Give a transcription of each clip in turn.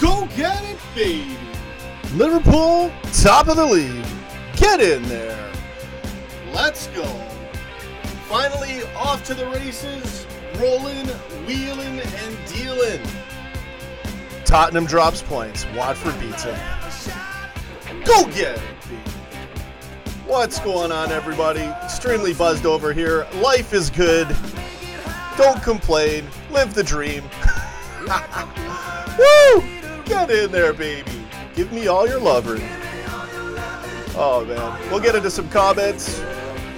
Go get it, baby! Liverpool, top of the league. Get in there. Let's go. Finally off to the races. Rolling, wheeling, and dealing. Tottenham drops points. Watford beats him. Go get it, baby. What's going on, everybody? Extremely buzzed over here. Life is good. Don't complain. Live the dream. Woo! Get in there, baby. Give me all your loving. Oh, man. We'll get into some comments.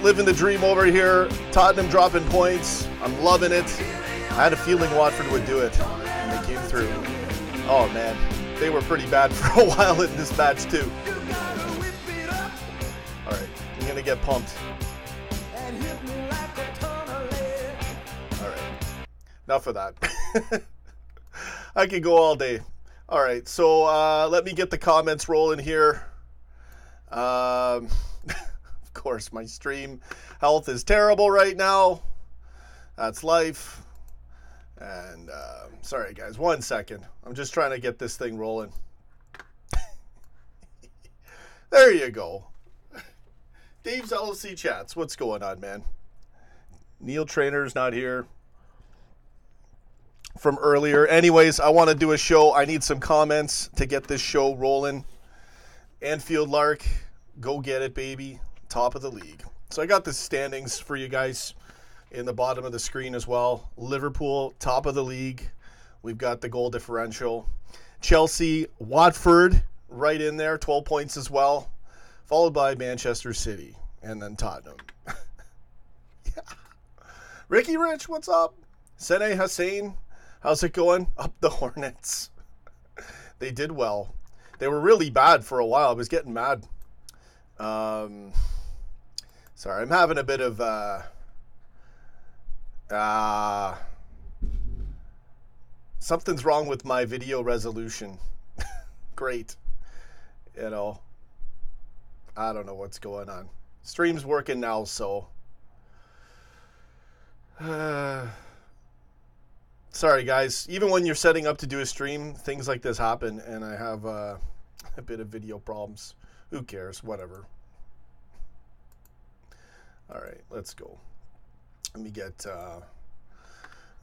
Living the dream over here. Tottenham dropping points. I'm loving it. I had a feeling Watford would do it, and they came through. Oh, man. They were pretty bad for a while in this match, too. All right. I'm going to get pumped. All right. Enough of that. I could go all day. All right, so let me get the comments rolling here. Of course, my stream health is terrible right now. That's life. And sorry, guys, 1 second. I'm just trying to get this thing rolling. There you go. Dave's LFC Chats. What's going on, man? Neil Trainer's not here from earlier. Anyways, I want to do a show. I need some comments to get this show rolling. Anfield Lark, go get it, baby. Top of the league. So I got the standings for you guys in the bottom of the screen as well. Liverpool, top of the league. We've got the goal differential. Chelsea, Watford, right in there, 12 points as well. Followed by Manchester City, and then Tottenham. Yeah. Ricky Rich, what's up? Sene Hussein, how's it going? Up the Hornets. They did well. They were really bad for a while. I was getting mad. Sorry, I'm having a bit of something's wrong with my video resolution. Great. You know, I don't know what's going on. Stream's working now, so sorry, guys. Even when you're setting up to do a stream, things like this happen, and I have a bit of video problems. Who cares? Whatever. All right, let's go. Let me get the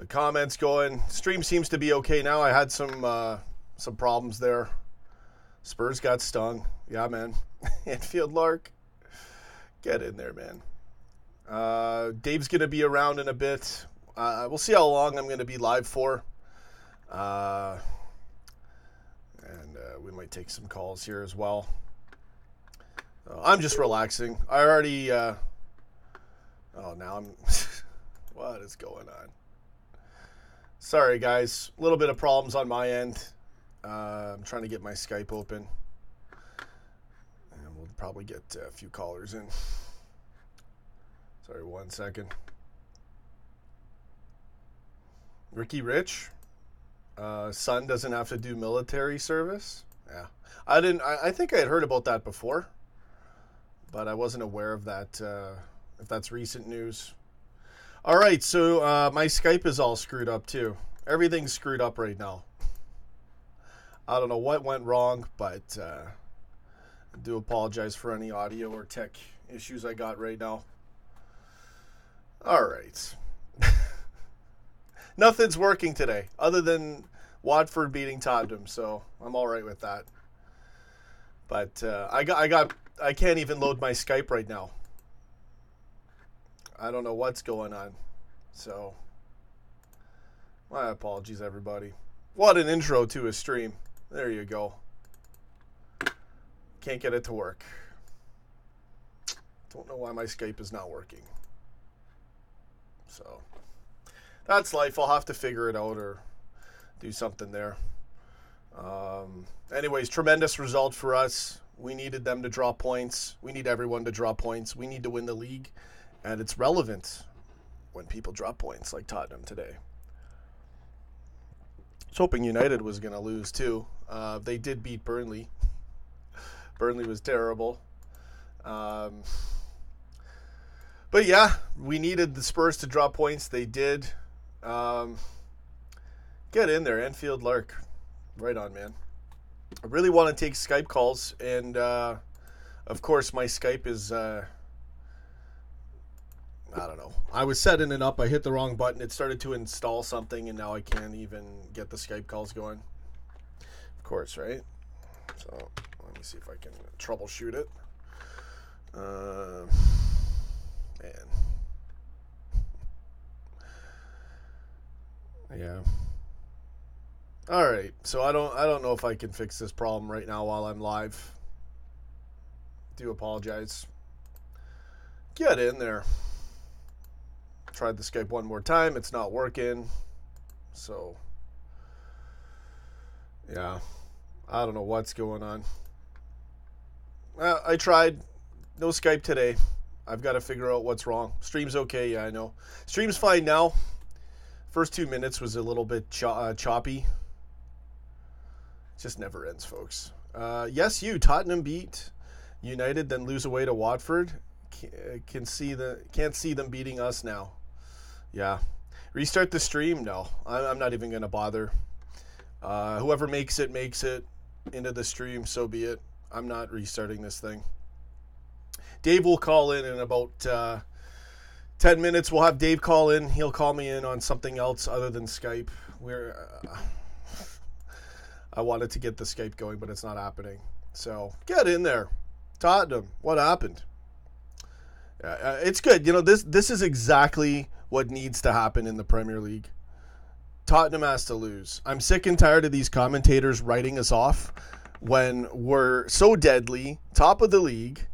comments going. Stream seems to be okay now. I had some problems there. Spurs got stung. Yeah, man. Anfield Lark. Get in there, man. Dave's going to be around in a bit. We'll see how long I'm going to be live for. And we might take some calls here as well. I'm just relaxing. I already... now I'm... What is going on? Sorry, guys. A little bit of problems on my end. I'm trying to get my Skype open. And we'll probably get a few callers in. Sorry, 1 second. Ricky Rich. Son doesn't have to do military service. Yeah. I think I had heard about that before. But I wasn't aware of that, if that's recent news. All right, so my Skype is all screwed up too. Everything's screwed up right now. I don't know what went wrong, but I do apologize for any audio or tech issues I got right now. All right. Nothing's working today other than Watford beating Tottenham, so I'm all right with that. But I can't even load my Skype right now. I don't know what's going on. So, my apologies, everybody. What an intro to a stream. There you go. Can't get it to work. Don't know why my Skype is not working. So, that's life. I'll have to figure it out or do something there. Anyways, tremendous result for us. We needed them to draw points. We need everyone to draw points. We need to win the league. And it's relevant when people drop points like Tottenham today. I was hoping United was going to lose too. They did beat Burnley. Burnley was terrible. But yeah, we needed the Spurs to drop points. They did. Get in there, Anfield Lark. Right on, man. I really want to take Skype calls, and of course my Skype is I don't know. I was setting it up. I hit the wrong button. It started to install something, and now I can't even get the Skype calls going. Of course, right? So let me see if I can troubleshoot it. Man. Yeah. All right. So I don't know if I can fix this problem right now while I'm live. Do apologize. Get in there. Tried the Skype one more time. It's not working. So, yeah. I don't know what's going on. I tried. No Skype today. I've got to figure out what's wrong. Stream's okay. Yeah, I know. Stream's fine now. First 2 minutes was a little bit choppy. It just never ends, folks. Yes, Tottenham beat United, then lose away to Watford. Can't see them beating us now. Yeah. Restart the stream? No. I'm not even going to bother. Whoever makes it into the stream, so be it. I'm not restarting this thing. Dave will call in about 10 minutes. We'll have Dave call in. He'll call me in on something else other than Skype. I wanted to get the Skype going, but it's not happening. So get in there. Tottenham, what happened? It's good. This is exactly what needs to happen in the Premier League. Tottenham has to lose. I'm sick and tired of these commentators writing us off when we're so deadly, top of the league,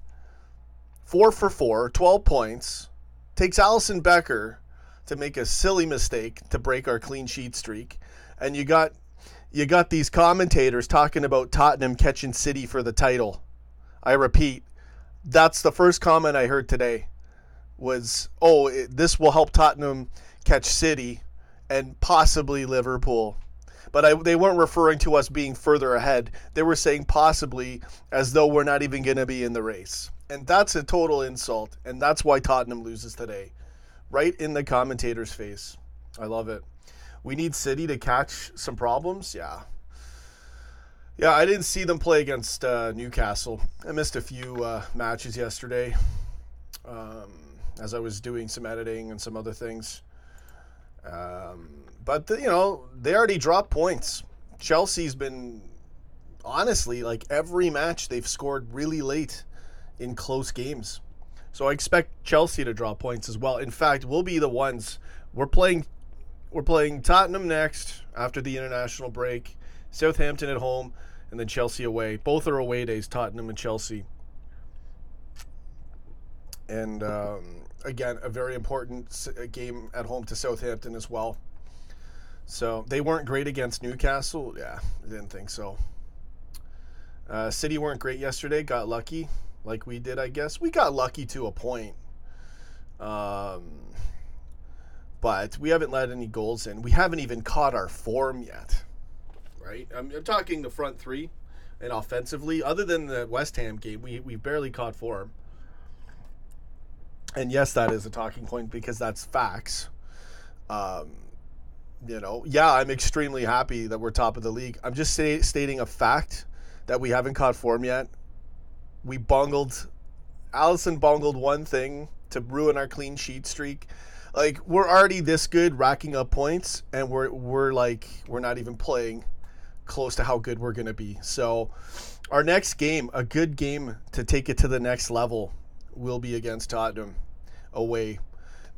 4 for 4, 12 points. Takes Alisson Becker to make a silly mistake to break our clean sheet streak. And you got these commentators talking about Tottenham catching City for the title. I repeat, that's the first comment I heard today was, this will help Tottenham catch City and possibly Liverpool. But they weren't referring to us being further ahead. They were saying possibly as though we're not even going to be in the race. And that's a total insult. And that's why Tottenham loses today. Right in the commentator's face. I love it. We need City to catch some problems? Yeah. Yeah, I didn't see them play against Newcastle. I missed a few matches yesterday as I was doing some editing and some other things. But, they already dropped points. Chelsea's been, honestly, like every match they've scored really late in close games. So I expect Chelsea to drop points as well. In fact, we'll be the ones. We're playing Tottenham next after the international break, Southampton at home, and then Chelsea away. Both are away days, Tottenham and Chelsea. And again, a very important game at home to Southampton as well. So they weren't great against Newcastle. Yeah, I didn't think so. City weren't great yesterday. Got lucky, like we did, I guess. We got lucky to a point. But we haven't let any goals in. We haven't even caught our form yet. Right? I'm talking the front three and offensively. Other than the West Ham game, we barely caught form. And yes, that is a talking point because that's facts. I'm extremely happy that we're top of the league. I'm just stating a fact that we haven't caught form yet. Alisson bungled one thing to ruin our clean sheet streak. Like, we're already this good racking up points, and we're not even playing close to how good we're going to be. So our next game, a good game to take it to the next level, will be against Tottenham away.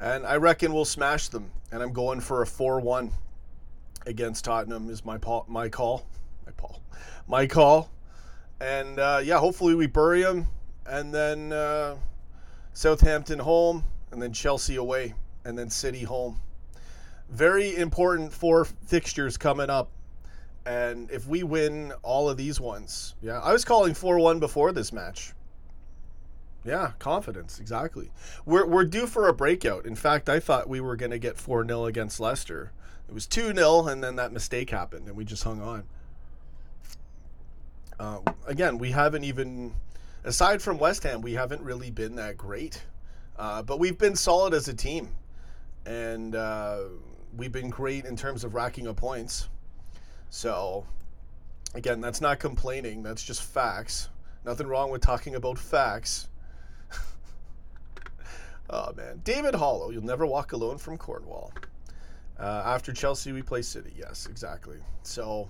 And I reckon we'll smash them. And I'm going for a 4-1 against Tottenham is my call. And, hopefully we bury them. And then Southampton home. And then Chelsea away. And then City home. Very important 4 fixtures coming up. And if we win all of these ones. Yeah, I was calling 4-1 before this match. Yeah, confidence, exactly. We're due for a breakout. In fact, I thought we were going to get 4-0 against Leicester. It was 2-0, and then that mistake happened, and we just hung on. Again, we haven't even, aside from West Ham, we haven't really been that great. But we've been solid as a team, and we've been great in terms of racking up points. So, Again, that's not complaining. That's just facts. Nothing wrong with talking about facts. Oh, man. David Hollow, you'll never walk alone from Cornwall. After Chelsea, we play City. Yes, exactly. So,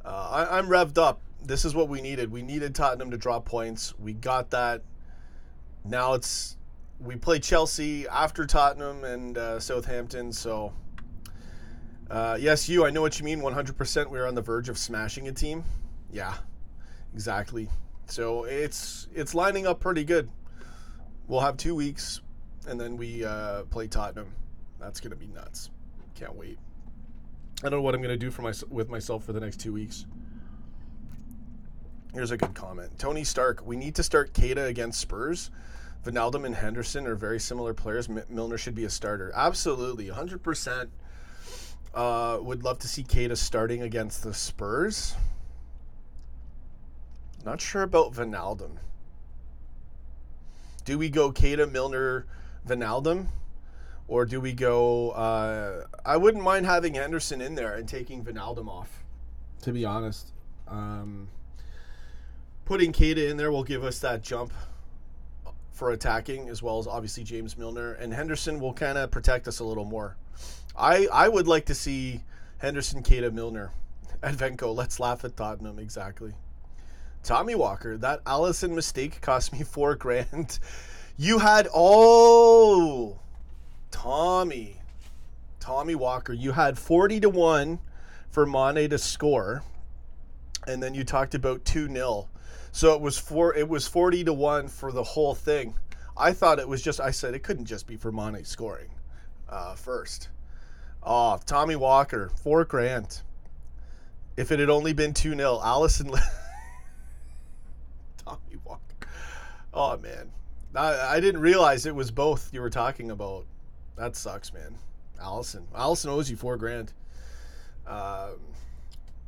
I'm revved up. This is what we needed. We needed Tottenham to drop points. We got that. Now we play Chelsea after Tottenham and Southampton. So, yes, I know what you mean. 100%. We're on the verge of smashing a team. Yeah, exactly. So it's lining up pretty good. We'll have 2 weeks, and then we play Tottenham. That's gonna be nuts. Can't wait. I don't know what I'm gonna do with myself for the next 2 weeks. Here's a good comment. Tony Stark, we need to start Keita against Spurs. Wijnaldum and Henderson are very similar players. Milner should be a starter. Absolutely, 100%. Would love to see Keita starting against the Spurs. Not sure about Wijnaldum. Do we go Keita, Milner, Wijnaldum? Or do we go... I wouldn't mind having Henderson in there and taking Wijnaldum off, to be honest. Putting Keita in there will give us that jump for attacking, as well as obviously James Milner. And Henderson will kind of protect us a little more. I would like to see Henderson, Keita, Milner at Venko. Let's laugh at Tottenham. Exactly. Tommy Walker, that Allison mistake cost me $4,000. You had... Oh... Tommy Walker, you had 40-1 for Mane to score, and then you talked about 2-0. So it was 40-1 for the whole thing. I thought it was just, I said it couldn't just be for Mane scoring first. Oh, Tommy Walker, $4,000. If it had only been 2-0, Allison. Tommy Walker. Oh man, I didn't realize it was both you were talking about. That sucks, man. Allison owes you $4,000.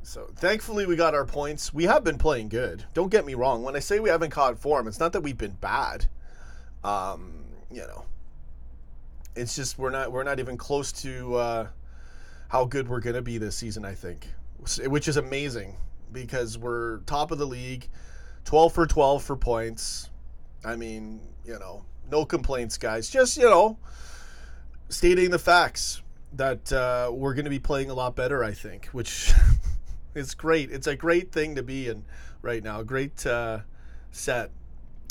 So thankfully we got our points. We have been playing good. Don't get me wrong. When I say we haven't caught form, it's not that we've been bad. It's just we're not even close to how good we're gonna be this season, I think, which is amazing because we're top of the league, 12 for 12 for points. I mean, no complaints, guys. Just stating the facts that we're going to be playing a lot better, I think, which is great. It's a great thing to be in right now. Great set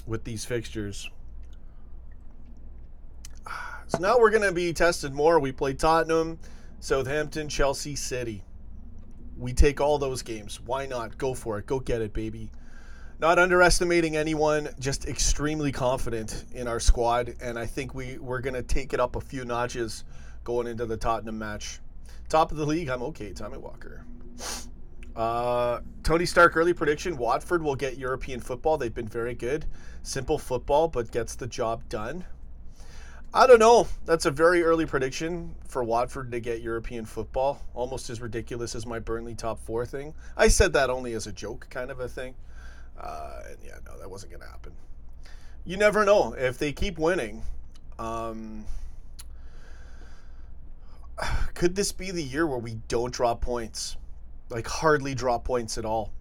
with these fixtures. So now we're going to be tested more. We play Tottenham, Southampton, Chelsea, City. We take all those games. Why not? Go for it. Go get it, baby. Not underestimating anyone, just extremely confident in our squad, and I think we're going to take it up a few notches going into the Tottenham match. Top of the league, I'm okay. Tommy Walker. Tony Stark, early prediction, Watford will get European football. They've been very good. Simple football, but gets the job done. I don't know. That's a very early prediction for Watford to get European football. Almost as ridiculous as my Burnley top 4 thing. I said that only as a joke kind of a thing. And yeah, no, that wasn't going to happen. You never know. If they keep winning, could this be the year where we don't drop points? Like, hardly drop points at all.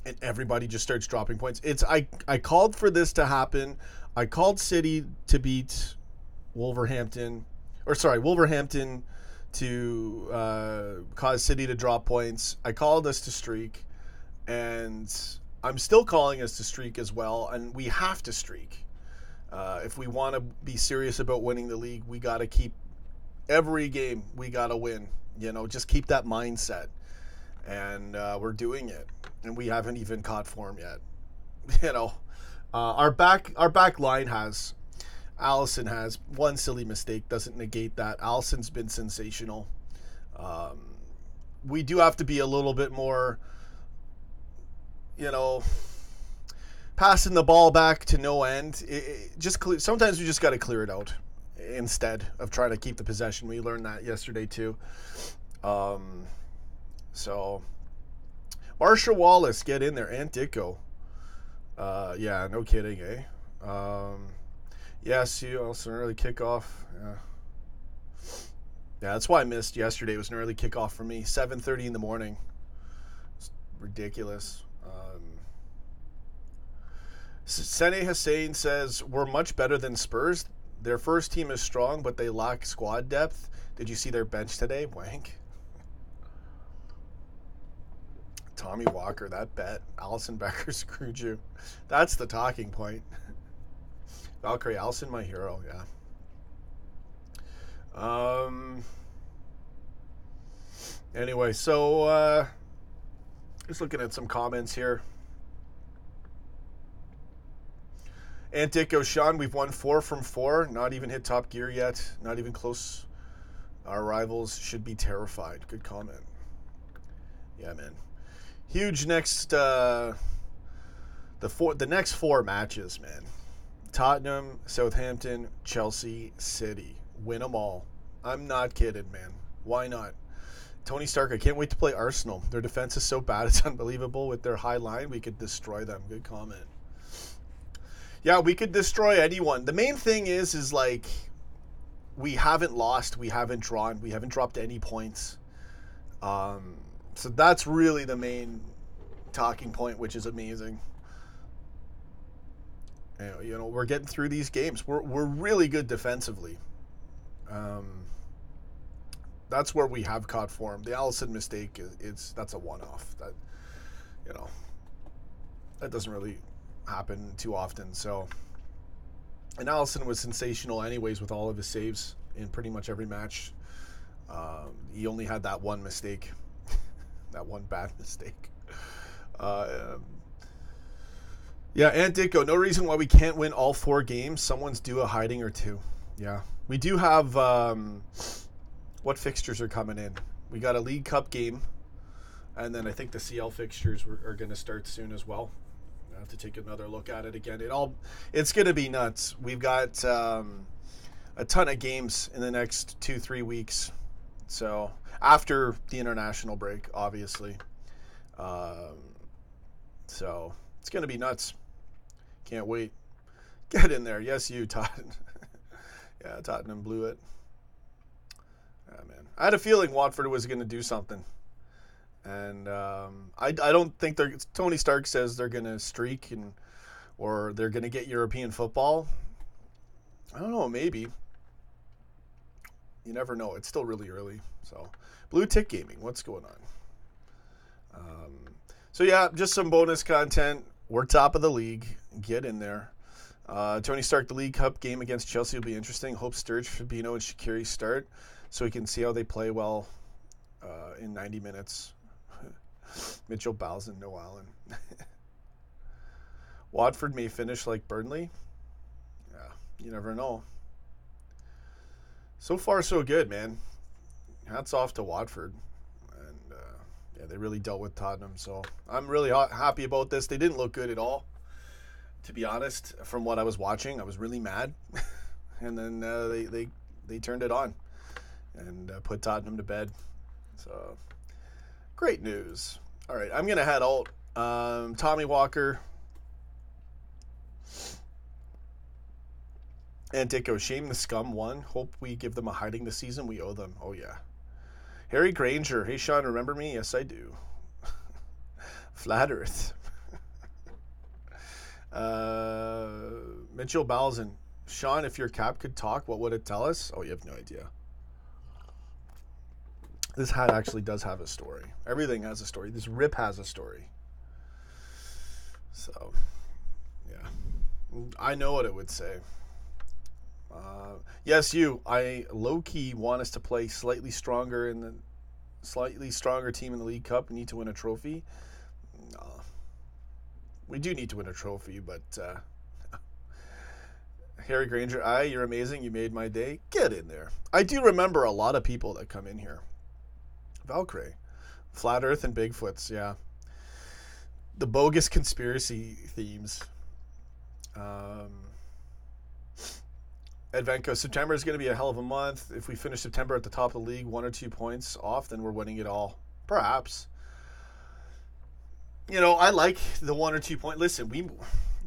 And everybody just starts dropping points. I called for this to happen. I called City to beat Wolverhampton to cause City to drop points. I called us to streak. And I'm still calling us to streak as well, and we have to streak. If we want to be serious about winning the league, we got to keep every game. We got to win. Just keep that mindset, and we're doing it. And we haven't even caught form yet. Our back line has. Allison has one silly mistake. Doesn't negate that. Allison's been sensational. We do have to be a little bit more. Passing the ball back to no end. Sometimes we just got to clear it out instead of trying to keep the possession. We learned that yesterday too. So Marsha Wallace, get in there, and Dicko. Yeah, no kidding, eh? See, also an early kickoff. Yeah, that's why I missed yesterday. It was an early kickoff for me, 7:30 in the morning. ridiculous. Sene Hussein says, we're much better than Spurs. Their first team is strong, but they lack squad depth. Did you see their bench today? Wank. Tommy Walker, that bet. Allison Becker screwed you. That's the talking point. Valkyrie Allison, my hero, yeah. Anyway, so just looking at some comments here. And Dicko, Sean, we've won 4 from 4. Not even hit top gear yet. Not even close. Our rivals should be terrified. Good comment. Yeah, man. Huge next the next 4 matches, man. Tottenham, Southampton, Chelsea, City. Win them all. I'm not kidding, man. Why not? Tony Stark, I can't wait to play Arsenal. Their defense is so bad, it's unbelievable. With their high line, we could destroy them. Good comment. Yeah, we could destroy anyone. The main thing is like, we haven't lost, we haven't drawn, we haven't dropped any points. So that's really the main talking point, which is amazing. You know, we're getting through these games. We're really good defensively. That's where we have caught form. The Allison mistake that's a one-off. That, you know, that doesn't really happen too often. So, and Allison was sensational anyways with all of his saves in pretty much every match. He only had that one mistake, that one bad mistake. Yeah, and Dicko, no reason why we can't win all 4 games. Someone's due a hiding or 2. Yeah, we do have. What fixtures are coming in? We got a League Cup game, and then I think the CL fixtures are going to start soon as well. I have to take another look at it again. It's going to be nuts. We've got a ton of games in the next 2-3 weeks. So after the international break, obviously. So it's going to be nuts. Can't wait. Get in there. Yes, you, Todd. Yeah, Tottenham blew it. Yeah, man. I had a feeling Watford was going to do something. And I don't think Tony Stark says they're going to streak or they're going to get European football. I don't know, maybe. You never know. It's still really early. So, Blue Tick Gaming, what's going on? So, yeah, just some bonus content. We're top of the league. Get in there. Tony Stark, the League Cup game against Chelsea will be interesting. Hope Sturridge, Fabinho, and Shaqiri start so we can see how they play well in 90 minutes. Mitchell Balzan, no Allen. Watford may finish like Burnley. Yeah, you never know. So far, so good, man. Hats off to Watford. And, yeah, they really dealt with Tottenham. So I'm really happy about this. They didn't look good at all, to be honest. From what I was watching, I was really mad. And then they turned it on and put Tottenham to bed. So great news. All right, I'm going to head out. Tommy Walker and Dicko, shame the scum won. Hope we give them a hiding this season. We owe them. Oh, yeah. Harry Granger. Hey, Sean, remember me? Yes, I do. Flat Earth. Mitchell Balzan. Sean, if your cap could talk, what would it tell us? Oh, you have no idea. This hat actually does have a story. Everything has a story. This rip has a story. So, yeah. I know what it would say. Yes, I low-key want us to play slightly stronger team in the League Cup. We need to win a trophy. No. We do need to win a trophy, but Harry Granger, you're amazing. You made my day. Get in there. I do remember a lot of people that come in here. Valkyrie, Flat Earth, and Bigfoots, yeah. The bogus conspiracy themes. Advenko, September is going to be a hell of a month. If we finish September at the top of the league, 1 or 2 points off, then we're winning it all. Perhaps. You know, I like the 1 or 2 point. Listen,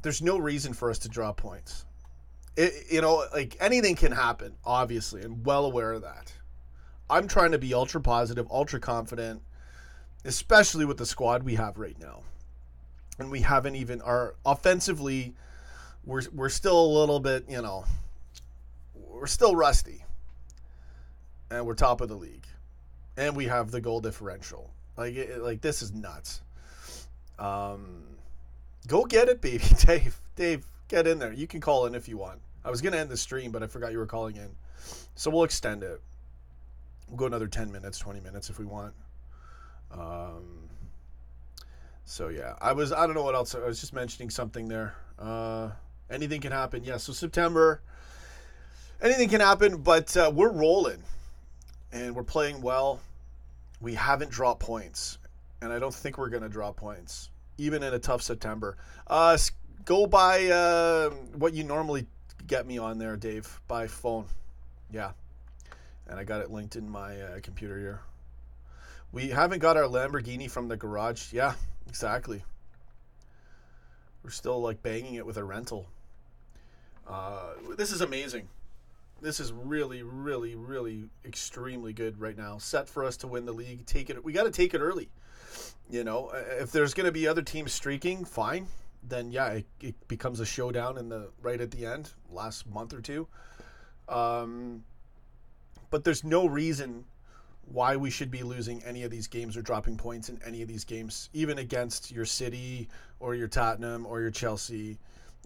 there's no reason for us to drop points. Like anything can happen, obviously. I'm well aware of that. I'm trying to be ultra positive, ultra confident, especially with the squad we have right now. And we haven't even offensively, we're still a little bit, we're still rusty. And we're top of the league. And we have the goal differential. Like this is nuts. Go get it, baby. Dave, get in there. You can call in if you want. I was going to end the stream, but I forgot you were calling in. So we'll extend it. We'll go another 10 minutes, 20 minutes if we want. So yeah, I don't know what else. I was just mentioning something there. Anything can happen. Yeah, so September, anything can happen, but we're rolling and we're playing well. We haven't dropped points, and I don't think we're going to drop points, even in a tough September. Go by what you normally get me on there, Dave, by phone. Yeah, and I got it linked in my computer here. We haven't got our Lamborghini from the garage. Yeah, exactly. We're still like banging it with a rental. This is amazing. This is really, really, really extremely good right now. Set for us to win the league. Take it. We got to take it early. If there's going to be other teams streaking, fine. Then yeah, it becomes a showdown right at the end, last month or two. But there's no reason why we should be losing any of these games or dropping points in any of these games, even against your City or your Tottenham or your Chelsea.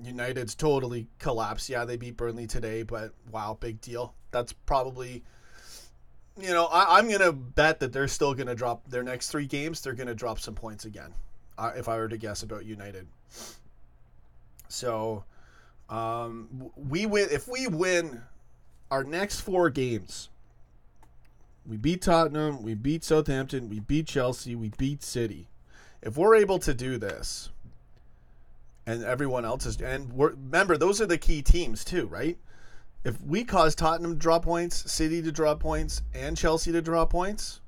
United's totally collapsed. Yeah, they beat Burnley today, but wow, big deal. That's probably, I'm going to bet that they're still going to drop their next 3 games. They're going to drop some points again, if I were to guess about United. So if we win our next 4 games, we beat Tottenham, we beat Southampton, we beat Chelsea, we beat City. If we're able to do this, and everyone else is, remember, those are the key teams too, right? If we cause Tottenham to drop points, City to drop points, and Chelsea to drop points,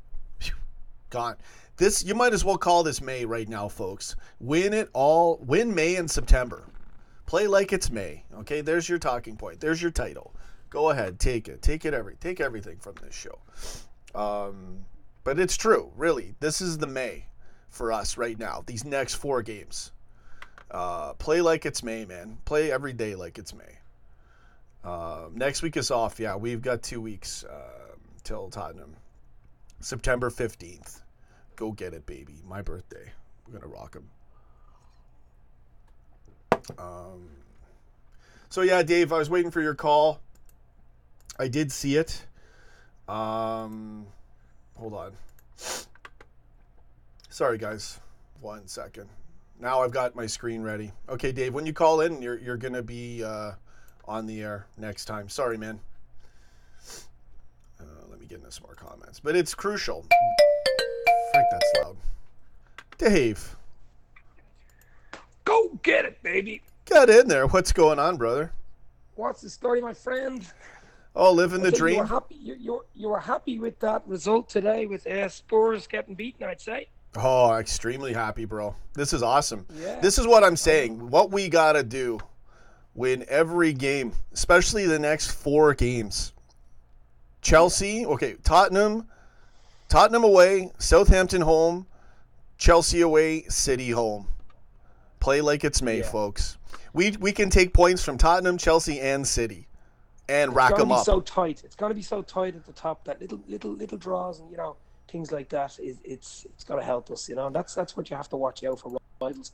gone. This, you might as well call this May right now, folks. Win May and September. Play like it's May. Okay, there's your talking point. There's your title. Go ahead, take it. Take everything from this show. But it's true, really. This is the May for us right now. These next 4 games. Play like it's May, man. Play every day like it's May. Next week is off. Yeah, we've got 2 weeks till Tottenham. September 15th. Go get it, baby. My birthday. We're going to rock them. So, yeah, Dave, I was waiting for your call. I did see it. Hold on. Sorry, guys. 1 second. Now I've got my screen ready. Okay, Dave, when you call in, you're going to be on the air next time. Sorry, man. Let me get into some more comments. But it's crucial. Frick, that's loud. Dave. Go get it, baby. Get in there. What's going on, brother? What's the story, my friend? Oh, living the dream. You were happy with that result today with Spurs getting beaten, I'd say. Oh, extremely happy, bro. This is awesome. Yeah. This is what I'm saying. What we got to do, win every game, especially the next 4 games. Chelsea, okay, Tottenham away, Southampton home, Chelsea away, City home. Play like it's May, folks. We can take points from Tottenham, Chelsea, and City and rack them up. It's going to be so tight. It's going to be so tight at the top that little draws and, things like that, it's got to help us, and that's what you have to watch out for rivals.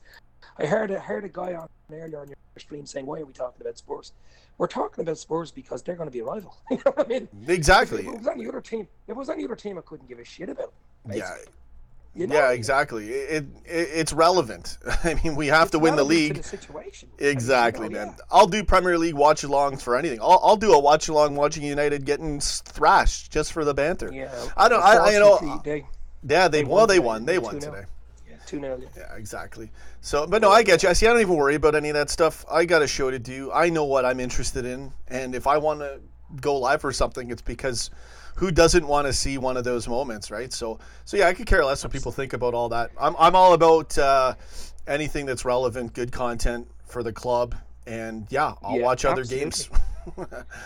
I heard a guy on earlier on your stream saying, why are we talking about Spurs? We're talking about Spurs because they're going to be a rival. You know what I mean? Exactly. If it was any other team, I couldn't give a shit about. Basically. Yeah, exactly. It's relevant. I mean, we have to win the league. To the situation. Exactly, man. I'll do Premier League watch-alongs for anything. I'll do a watch-along watching United getting thrashed just for the banter. Yeah. They won. They won today. Yeah, 2-0. Yeah, exactly. So, but no, I get you. I don't even worry about any of that stuff. I got a show to do. I know what I'm interested in, and if I want to go live for something, it's because who doesn't want to see one of those moments, right? So yeah, I could care less what people think about all that. I'm all about anything that's relevant, good content for the club, and yeah, I'll watch other games.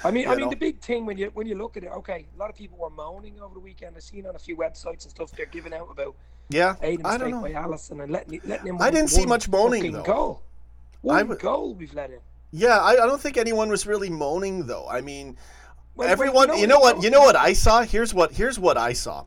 I mean, know? the big thing when you look at it, okay, a lot of people were moaning over the weekend. I've seen on a few websites and stuff they're giving out about a I don't mistake by know. Allison and letting him. I didn't see much moaning fucking though. Goal. One goal we've let in. Yeah, I don't think anyone was really moaning though. I mean, everyone. Well, you know what I saw. Here's what I saw.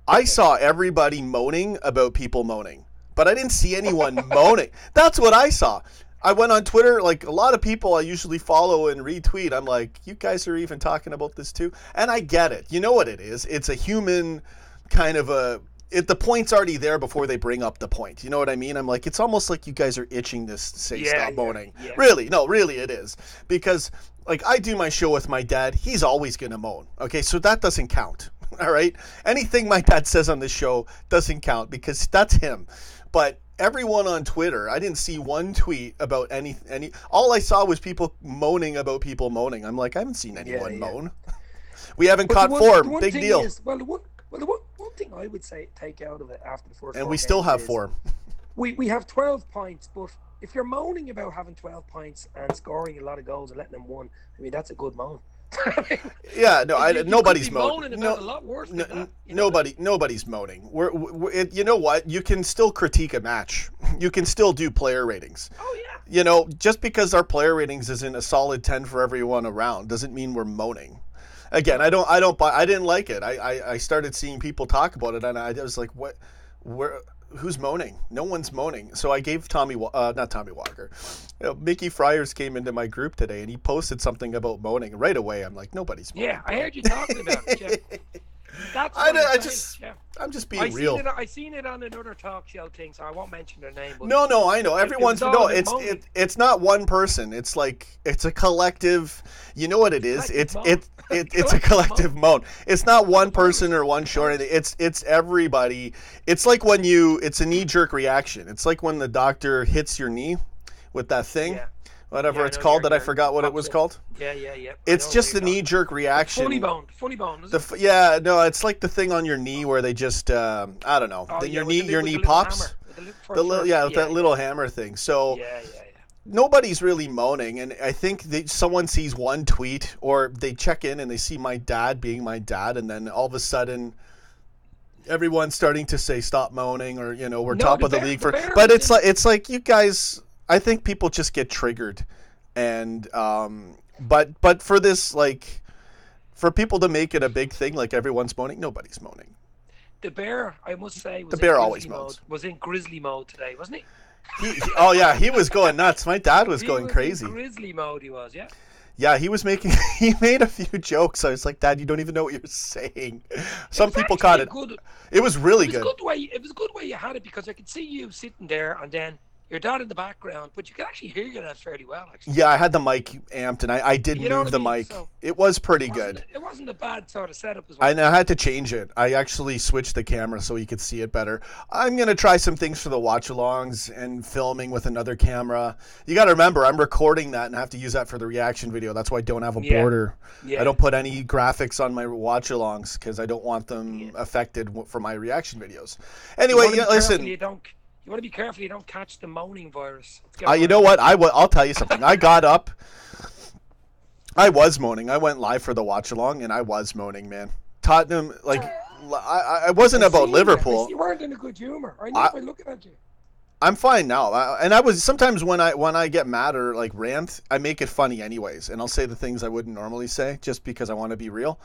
I saw everybody moaning about people moaning, but I didn't see anyone moaning. That's what I saw. I went on Twitter, like a lot of people I usually follow and retweet. I'm like, you guys are even talking about this too? And I get it. You know what it is? It's a human kind of the point's already there before they bring up the point. You know what I mean? I'm like, it's almost like you guys are itching to say stop moaning. Yeah. Really it is. Because like I do my show with my dad, he's always going to moan. Okay, so that doesn't count. All right? Anything my dad says on this show doesn't count because that's him. But everyone on Twitter, I didn't see one tweet about any. All I saw was people moaning about people moaning. I'm like, I haven't seen anyone moan. We haven't caught form. Big deal. The one thing I would say take out of it after the first, and we still have form. We have 12 points, but if you're moaning about having 12 points and scoring a lot of goals and letting them win, I mean that's a good moan. Yeah, no, nobody's moaning. About a lot worse than that, nobody's moaning. You know what? You can still critique a match. You can still do player ratings. Oh yeah. You know, just because our player ratings isn't a solid 10 for everyone around doesn't mean we're moaning. Again, I didn't like it. I started seeing people talk about it, and I was like, what? Who's moaning? No one's moaning. So I gave not Tommy Walker. Mickey Friars came into my group today, and he posted something about moaning right away. I'm like, nobody's moaning. Yeah, I heard you talking about it, Jeff. That's I'm just being real. I seen it on another talk show thing, so I won't mention their name. But no, I know. It's not one person. It's like it's a collective. You know what it is? It's a collective moan. It's not one person or one show or anything. It's everybody. It's like when it's a knee jerk reaction. It's like when the doctor hits your knee with that thing. Yeah. Whatever it's called, that I forgot what it was called. Yeah. It's just the knee-jerk reaction. Funny bone. Yeah, no, it's like the thing on your knee where they just, I don't know, your knee pops. With that little hammer thing. So nobody's really moaning, and I think someone sees one tweet or they check in and they see my dad being my dad, and then all of a sudden everyone's starting to say stop moaning, or we're top of the league but it's like you guys. I think people just get triggered, and but for this, like, for people to make it a big thing, like everyone's moaning, nobody's moaning. The Bear, I must say, was in grizzly mode today, wasn't he? He was going nuts. My dad was going crazy. In grizzly mode, he was, yeah. Yeah, he made a few jokes. I was like, Dad, you don't even know what you're saying. Some people caught it. It was really good. It was a good way you had it, because I could see you sitting there and then your dad in the background, but you could actually hear your dad fairly well, actually. Yeah, I had the mic amped, and I did move the mic. So it was pretty good. It wasn't a bad sort of setup as well. I had to change it. I actually switched the camera so you could see it better. I'm going to try some things for the watch-alongs and filming with another camera. You got to remember, I'm recording that, and I have to use that for the reaction video. That's why I don't have a border. Yeah. I don't put any graphics on my watch-alongs because I don't want them affected for my reaction videos. Anyway, listen. You want to be careful you don't catch the moaning virus. You know what? I'll tell you something. I got up. I was moaning. I went live for the watch along, and I was moaning, man. Tottenham, like, I wasn't about Liverpool. You weren't in a good humor. I know by looking at you. I'm fine now, and I was sometimes when I get mad or like rant, I make it funny anyways, and I'll say the things I wouldn't normally say just because I want to be real.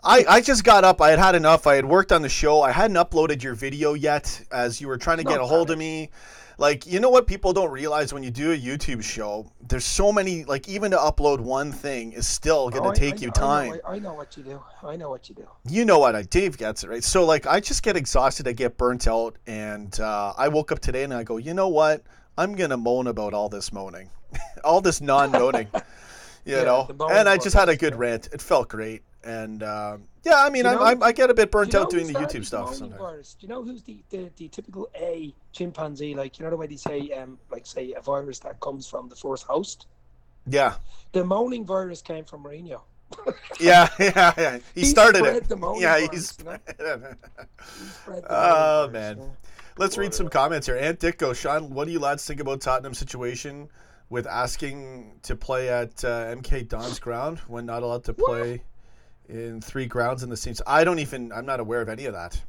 I just got up. I had had enough. I had worked on the show. I hadn't uploaded your video yet as you were trying to get a hold of me. Like, you know what people don't realize when you do a YouTube show? There's so many, like, even to upload one thing is still going to take you time. I know what you do. You know what? Dave gets it, right? So, like, I just get exhausted. I get burnt out. And I woke up today and I go, you know what? I'm going to moan about all this moaning. All this non-moaning. you know? And I just had a good rant. It felt great. And I mean, I get a bit burnt out doing the YouTube stuff. Virus? Do you know who's the typical A chimpanzee? Like, you know the way they say, like, say a virus that comes from the first host. Yeah. The moaning virus came from Mourinho. yeah. He started it. The moaning he spread it. Oh man. Let's read some comments here. Ant Dick goes, Sean, what do you lads think about Tottenham situation with asking to play at MK Don's ground when not allowed to What? play in 3 grounds in the same. I'm not aware of any of that.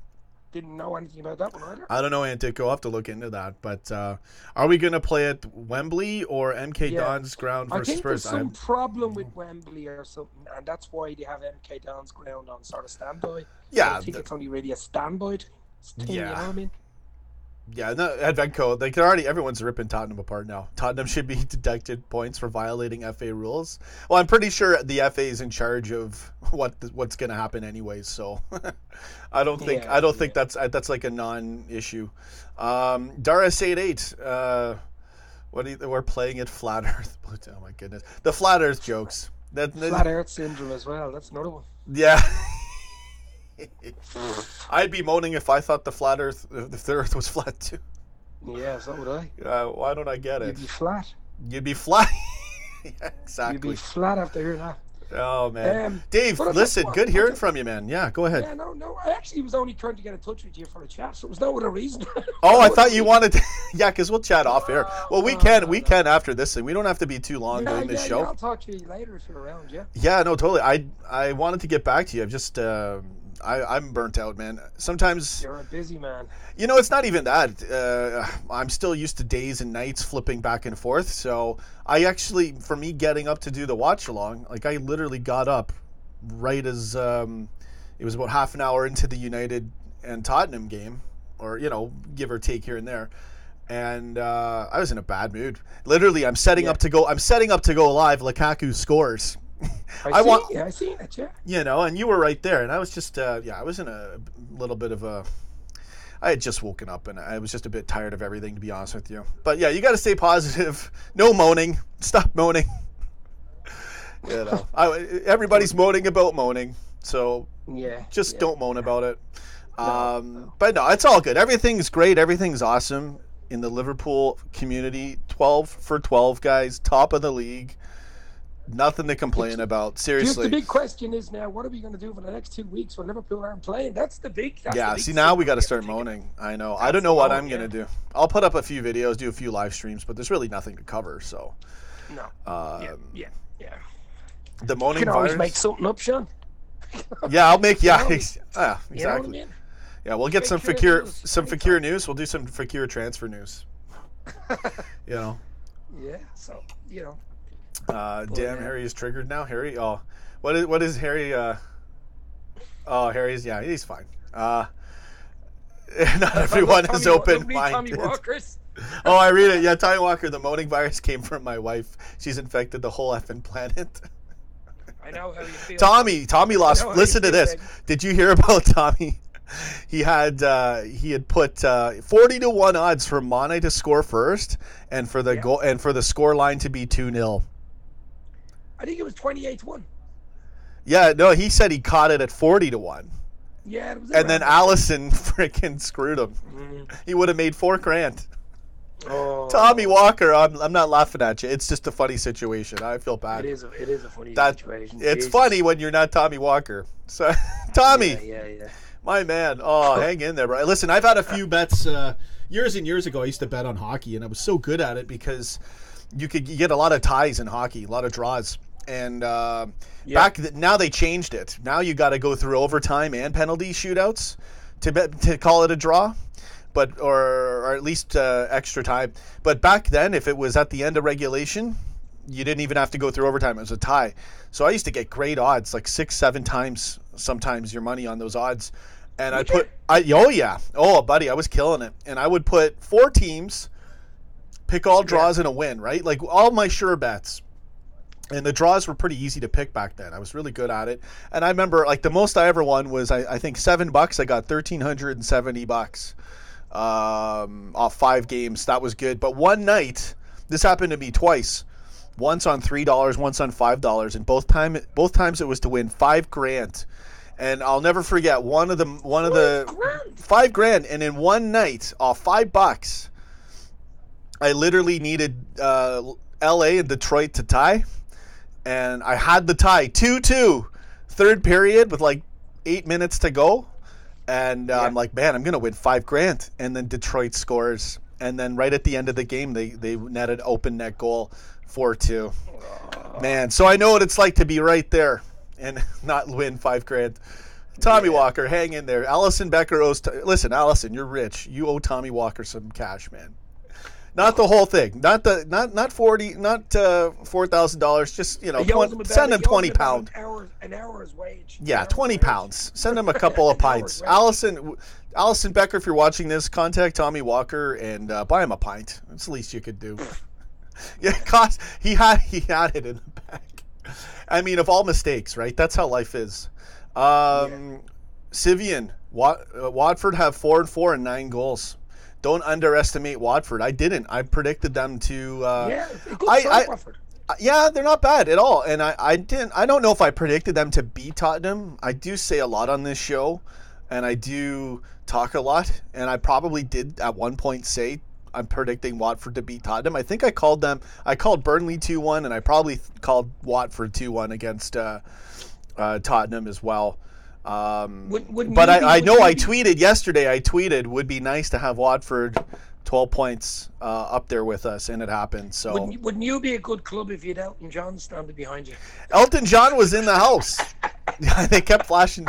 Didn't know anything about that one either. I don't know, Antic. I'll have to look into that. But are we going to play at Wembley or MK Don's ground I versus think Spurs? there's some problem with Wembley or something, and that's why they have MK Don's ground on sort of standby. Yeah, I think it's only really a standby thing. You know what I mean? Yeah, no, at Venco, everyone's ripping Tottenham apart now. Tottenham should be deducted points for violating FA rules. Well, I'm pretty sure the FA is in charge of what's going to happen anyways. So I don't think that's like a non-issue. Dara 88. We're playing at Flat Earth. Oh my goodness, the Flat Earth jokes. Flat Earth syndrome as well. That's another one. Yeah. I'd be moaning if I thought the Earth was flat too. Yeah, so would I. Why don't I get it? You'd be flat. You'd be flat. Yeah, exactly. You'd be flat after hearing that. Oh man, Dave, listen, good hearing from you, man. Yeah, go ahead. Yeah, no. I actually was only trying to get in touch with you for a chat, so it was no other reason. Oh, I thought you wanted to. Yeah, because we'll chat off air. Well, we can after this thing. We don't have to be too long doing this show. Yeah, I'll talk to you later if you're around. Yeah. Yeah, no, totally. I wanted to get back to you. I've just. I'm burnt out, man. Sometimes you're a busy man. You know, it's not even that. I'm still used to days and nights flipping back and forth. So I actually, for me, getting up to do the watch along, like I literally got up right as it was about half an hour into the United and Tottenham game, or give or take here and there. And I was in a bad mood. Literally, I'm setting up to go live. Lukaku scores. I seen it, yeah. And you were right there, and I was just, I was in a little bit of a. I had just woken up, and I was just a bit tired of everything, to be honest with you. But yeah, you got to stay positive. No moaning. Stop moaning. Everybody's moaning about moaning, so just don't moan about it. No. But no, it's all good. Everything's great. Everything's awesome in the Liverpool community. 12 for 12, guys. Top of the league. Nothing to complain about. Seriously. The big question is now, what are we going to do for the next 2 weeks when Liverpool aren't playing? That's the big. See, now we got to start moaning. I know. I don't know what I'm going to do. I'll put up a few videos, do a few live streams, but there's really nothing to cover. So. No. Yeah. The moaning. You can always make something up, Sean. Yeah, I'll make. Yeah, exactly. You know what I mean? Yeah, we'll get some Fakir news. We'll do some Fakir transfer news. Yeah. So Damn, Harry is triggered now. Harry, what is Harry? Harry's he's fine. Not everyone is open-minded. Oh, I read it. Yeah, Tommy Walker. The moaning virus came from my wife. She's infected the whole effing planet. I know how you feel. Tommy lost. Listen to this. Did you hear about Tommy? He had put 40-1 odds for Mane to score first, and for the goal and for the score line to be 2-0. I think it was 28-1. Yeah, no, he said he caught it at 40-1. Yeah, it was. And then Allison freaking screwed him. He would have made $4,000. Oh. Tommy Walker, I'm not laughing at you. It's just a funny situation. I feel bad. It is a funny situation. It's funny when you're not Tommy Walker. So, Tommy. Yeah. My man. Oh, hang in there, bro. Listen, I've had a few bets years and years ago. I used to bet on hockey, and I was so good at it because you get a lot of ties in hockey, a lot of draws. And now they changed it. Now you got to go through overtime and penalty shootouts to call it a draw, or at least extra time. But back then, if it was at the end of regulation, you didn't even have to go through overtime. It was a tie. So I used to get great odds, like 6-7 times sometimes your money on those odds. And buddy, I was killing it. And I would put 4 teams, pick all draws and a win, right? Like all my sure bets. And the draws were pretty easy to pick back then. I was really good at it. And I remember like the most I ever won was I think $7. I got $1,370 off 5 games. That was good. But one night, this happened to me twice. Once on $3, once on $5, and both times it was to win $5,000. And I'll never forget one of the $5,000, and in one night off $5, I literally needed LA and Detroit to tie, and I had the tie 2-2, third period with like 8 minutes to go, and I'm like, man, I'm gonna win $5,000, and then Detroit scores. and then right at the end of the game, they netted open net goal 4-2. Man, so I know what it's like to be right there and not win $5,000. Tommy Walker, hang in there. Allison Becker owes. Listen, Allison, you're rich. You owe Tommy Walker some cash, man. Not the whole thing. Not $4,000. Just send him £20. An hour's wage. Yeah, £20. Send him a couple of pints. Allison Becker, if you're watching this, contact Tommy Walker and buy him a pint. That's the least you could do. Yeah, he had it in the bag. I mean, of all mistakes, right? That's how life is. Sivian, Watford have 4-4 and 9 goals. Don't underestimate Watford. I didn't. I predicted them to. Watford. Yeah, they're not bad at all. And I didn't. I don't know if I predicted them to beat Tottenham. I do say a lot on this show, and I do talk a lot. And I probably did at one point say I'm predicting Watford to beat Tottenham. I think I called them. I called Burnley 2-1, and I probably called Watford 2-1 against Tottenham as well. I tweeted yesterday. I tweeted would be nice to have Watford 12 points up there with us, and it happened. So wouldn't you be a good club if you had Elton John standing behind you? Elton John was in the house. They kept flashing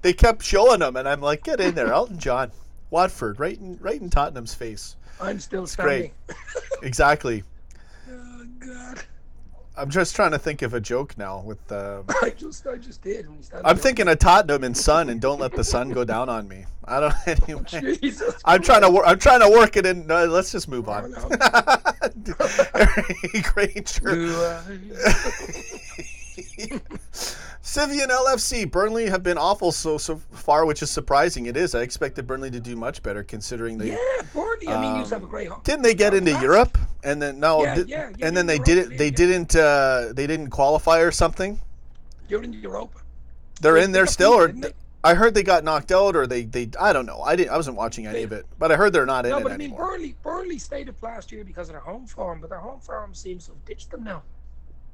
they kept showing him, and I'm like, get in there, Elton John, Watford, right in Tottenham's face. I'm still standing. Great. Exactly. Oh God. I'm just trying to think of a joke now with I just did. I'm thinking of Tottenham and Sun, and don't let the sun go down on me. I don't. Anyway. Jesus. I'm trying to work it in. Let's just move on. Granger. Sivian LFC. Burnley have been awful so far, which is surprising. It is. I expected Burnley to do much better considering they. Yeah, Burnley. I mean, you have a great. Didn't they get into Europe and then and then they didn't qualify or something? You're in Europa. They're in there still, or I heard they got knocked out, or they I don't know. I wasn't watching any of it, but I heard they're not in it anymore. Burnley stayed up last year because of their home form, but their home form seems to have ditched them now.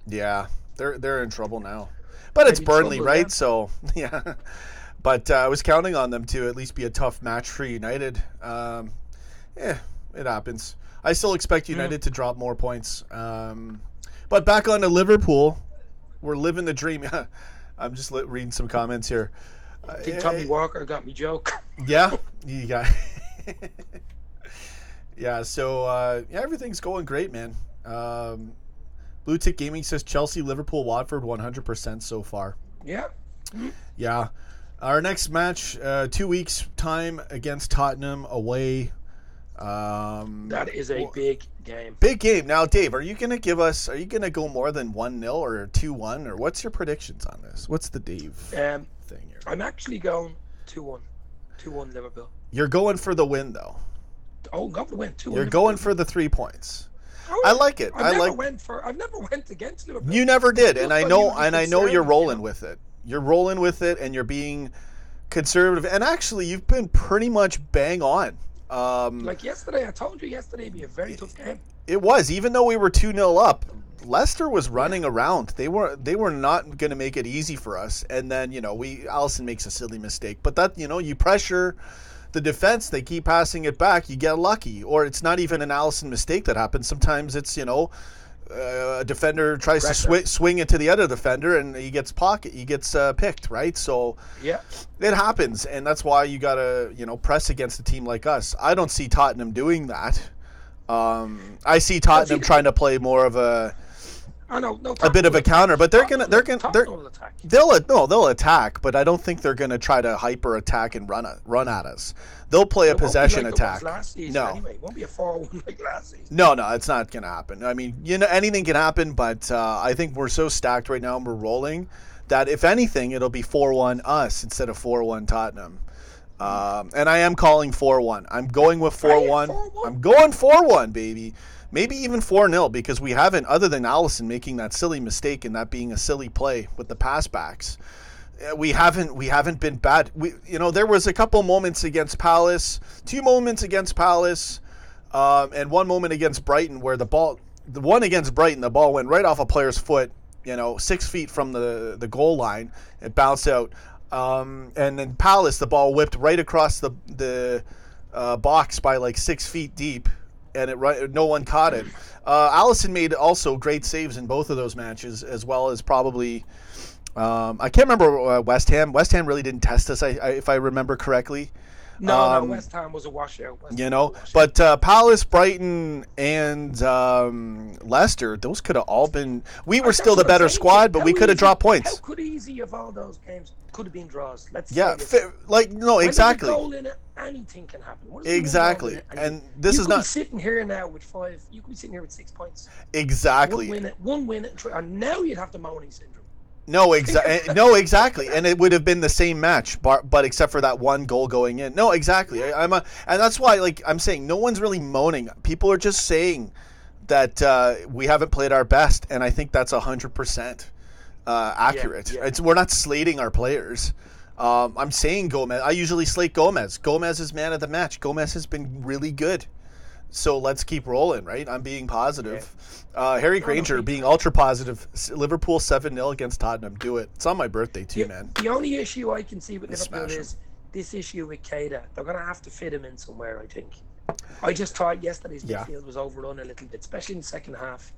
Yeah, they're in trouble now. But it's Burnley, right? So, yeah. But I was counting on them to at least be a tough match for United. It happens. I still expect United to drop more points. But back on to Liverpool. We're living the dream. I'm just reading some comments here. I think Tommy Walker got me joke. Yeah? You got Yeah, so everything's going great, man. Blue Tick Gaming says Chelsea, Liverpool, Watford 100% so far. Yeah. Yeah. Our next match, 2 weeks time against Tottenham away. That is a big game. Big game. Now, Dave, are you going to go more than 1-0 or 2-1, or what's your predictions on this? What's the Dave thing here? I'm actually going 2-1. 2-1 Liverpool. You're going for the win, though. Oh, going for the win. 2-1 You're Liverpool. Going for the 3 points. I like it. I've never went against Liverpool. You never did, and I know you're rolling with it. You're rolling with it, and you're being conservative. And actually, you've been pretty much bang on. Like yesterday, I told you yesterday would be a very tough game. It was, even though we were 2-0 up. Leicester was running around. They were not going to make it easy for us. And then Alisson makes a silly mistake, but that you pressure the defense, they keep passing it back, you get lucky. Or it's not even an Alisson mistake that happens. Sometimes it's, a defender tries to swing it to the other defender and he gets picked, right? So yeah, it happens, and that's why you got to, press against a team like us. I don't see Tottenham doing that. I see Tottenham trying to play more of a bit of a counter, but they'll attack, but I don't think they're gonna try to hyper attack and run at us. They'll play a possession attack. No, anyway, it won't be a 4-1 like last season. No, it's not gonna happen. I mean, anything can happen, but I think we're so stacked right now and we're rolling that if anything, it'll be 4-1 us instead of 4-1 Tottenham. And I am calling 4-1. I'm going with 4-1. I'm going 4-1, baby. Maybe even 4-0 because we haven't, other than Alisson making that silly mistake and that being a silly play with the pass backs, we haven't been bad. There was a couple moments against Palace, 2 moments against Palace, and 1 moment against Brighton where the ball went right off a player's foot, 6 feet from the goal line. It bounced out. And then Palace, the ball whipped right across the box by like 6 feet deep. and no one caught it. Allison made also great saves in both of those matches, as well as probably I can't remember West Ham. West Ham really didn't test us, if I remember correctly. No, West Ham was a washout. But Palace, Brighton, and Leicester, those could have all been. We were still the better squad, but we could have dropped points. How could easy of all those games could have been draws? Exactly. Goal in it, anything can happen. Exactly, and this is not. You could be sitting here now with 5. You could be sitting here with 6 points. Exactly. One win it, and now you'd have the moaning syndrome. No, exactly, and it would have been the same match, but except for that one goal going in. No, exactly. And that's why, I'm saying, no one's really moaning. People are just saying that we haven't played our best, and I think that's 100% accurate. Yeah. We're not slating our players. I'm saying Gomez. I usually slate Gomez. Gomez is man of the match. Gomez has been really good. So let's keep rolling, right? I'm being positive. Harry Granger being ultra positive. Liverpool 7-0 against Tottenham. Do it. It's on my birthday too, man. The only issue I can see with Liverpool is this issue with Keita. They're going to have to fit him in somewhere, I think. I just thought yesterday's midfield was overrun a little bit, especially in the second half.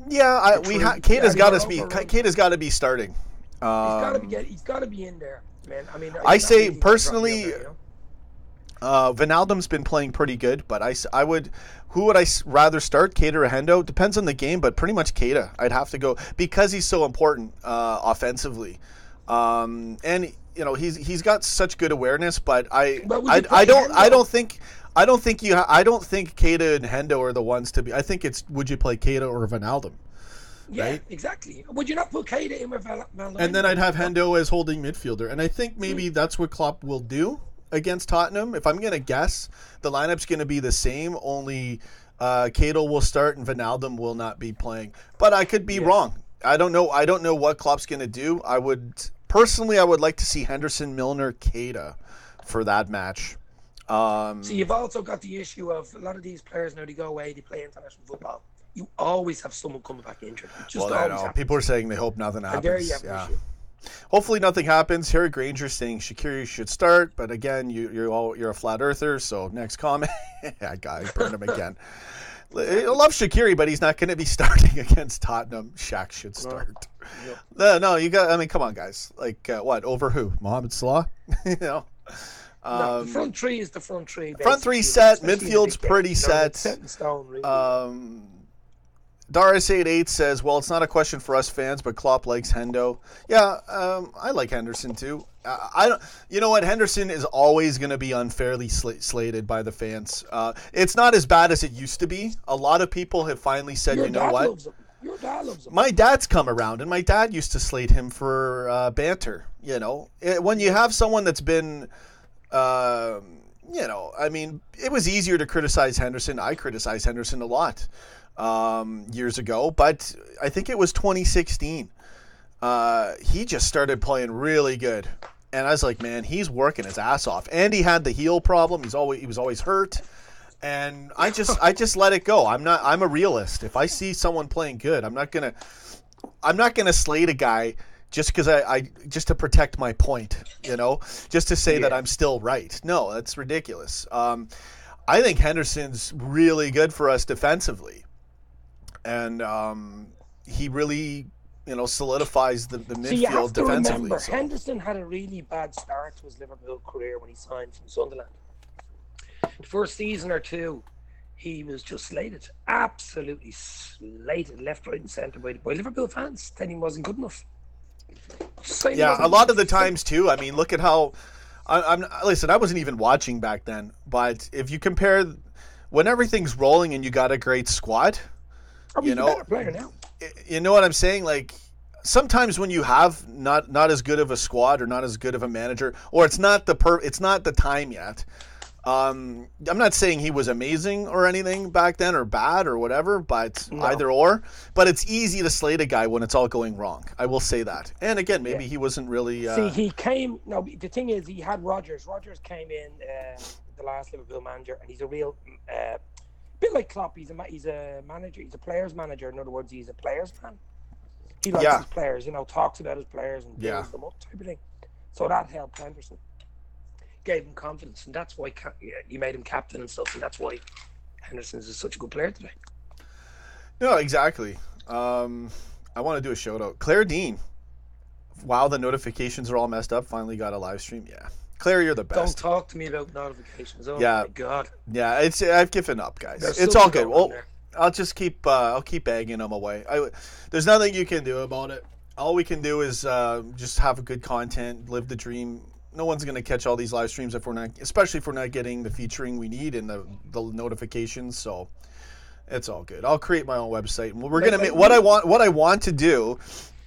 Yeah, Keita's got to be starting. He's got to be in there, man. I mean, I say personally. Wijnaldum's been playing pretty good, but I would. Who would I rather start, Keita or Hendo? Depends on the game, but pretty much Keita. I'd have to go because he's so important offensively, and he's got such good awareness. But I don't think Keita and Hendo are the ones to be. I think it's would you play Keita or Wijnaldum? Yeah, right? Exactly. Would you not put Keita in with Wijnaldum? And then I'd have Hendo as holding midfielder, and I think maybe that's what Klopp will do against Tottenham. If I'm going to guess, the lineup's going to be the same, only Keita will start and Wijnaldum will not be playing. But I could be wrong. I don't know what Klopp's going to do. I would like to see Henderson, Milner, Keita for that match. So you've also got the issue of a lot of these players now, they go away, they play international football. You always have someone coming back injured. People are saying they hope nothing happens. And there you have an issue. Hopefully nothing happens. Harry Granger saying Shaqiri should start, but again, you're a flat earther. So next comment, I burned him again. I love Shaqiri, but he's not going to be starting against Tottenham. Shaq should start. No, you got. I mean, come on, guys. What over who? Mohamed Salah? No, the front three is the front three. Front three set. Midfield's pretty set. Set in stone, really. Doris88 says, well, it's not a question for us fans, but Klopp likes Hendo. Yeah, I like Henderson too. You know what? Henderson is always going to be unfairly slated by the fans. It's not as bad as it used to be. A lot of people have finally said, you know what? Your dad loves him. My dad's come around, and my dad used to slate him for banter. When you have someone that's been, I mean, it was easier to criticize Henderson. I criticize Henderson a lot. Years ago, but I think it was 2016. He just started playing really good, and I was like, man, he's working his ass off. And he had the heel problem. He was always hurt, and I just let it go. I'm a realist. If I see someone playing good, I'm not gonna slate a guy just because just to protect my point, just to say that I'm still right. No, that's ridiculous. I think Henderson's really good for us defensively. And he really, solidifies the midfield you have to defensively. Remember, Henderson had a really bad start to his Liverpool career when he signed from Sunderland. The first season or two, he was just slated, absolutely slated, left, right, and centre by Liverpool fans. Then he wasn't good enough. A lot of the times too. I mean, look at how. Listen, I wasn't even watching back then, but if you compare when everything's rolling and you got a great squad. He's a better player now. You know what I'm saying? Like sometimes when you have not as good of a squad or not as good of a manager, or it's not the time yet. I'm not saying he was amazing or anything back then or bad or whatever, but either or. But it's easy to slate a guy when it's all going wrong. I will say that. And again, maybe he wasn't really. See, he came. No, the thing is, he had Rodgers. Rodgers came in, the last Liverpool manager, and he's a real. Bit like Klopp, he's a manager. He's a players manager. In other words, he's a players man. He likes his players, talks about his players and builds them up, type of thing. So that helped Henderson, gave him confidence, and that's why you made him captain and stuff. And that's why Henderson's is such a good player today. No, exactly. I want to do a shout out. Claire Dean. Wow, the notifications are all messed up. Finally got a live stream. Yeah. Claire, you're the best. Don't talk to me about notifications. Oh Yeah. my God. Yeah, I've given up, guys. There's It's something all good. going on Well, there. I'll just keep egging them away. There's nothing you can do about it. All we can do is just have a good content, live the dream. No one's going to catch all these live streams especially if we're not getting the featuring we need and the notifications. So it's all good. I'll create my own website. And we're going to what I want to do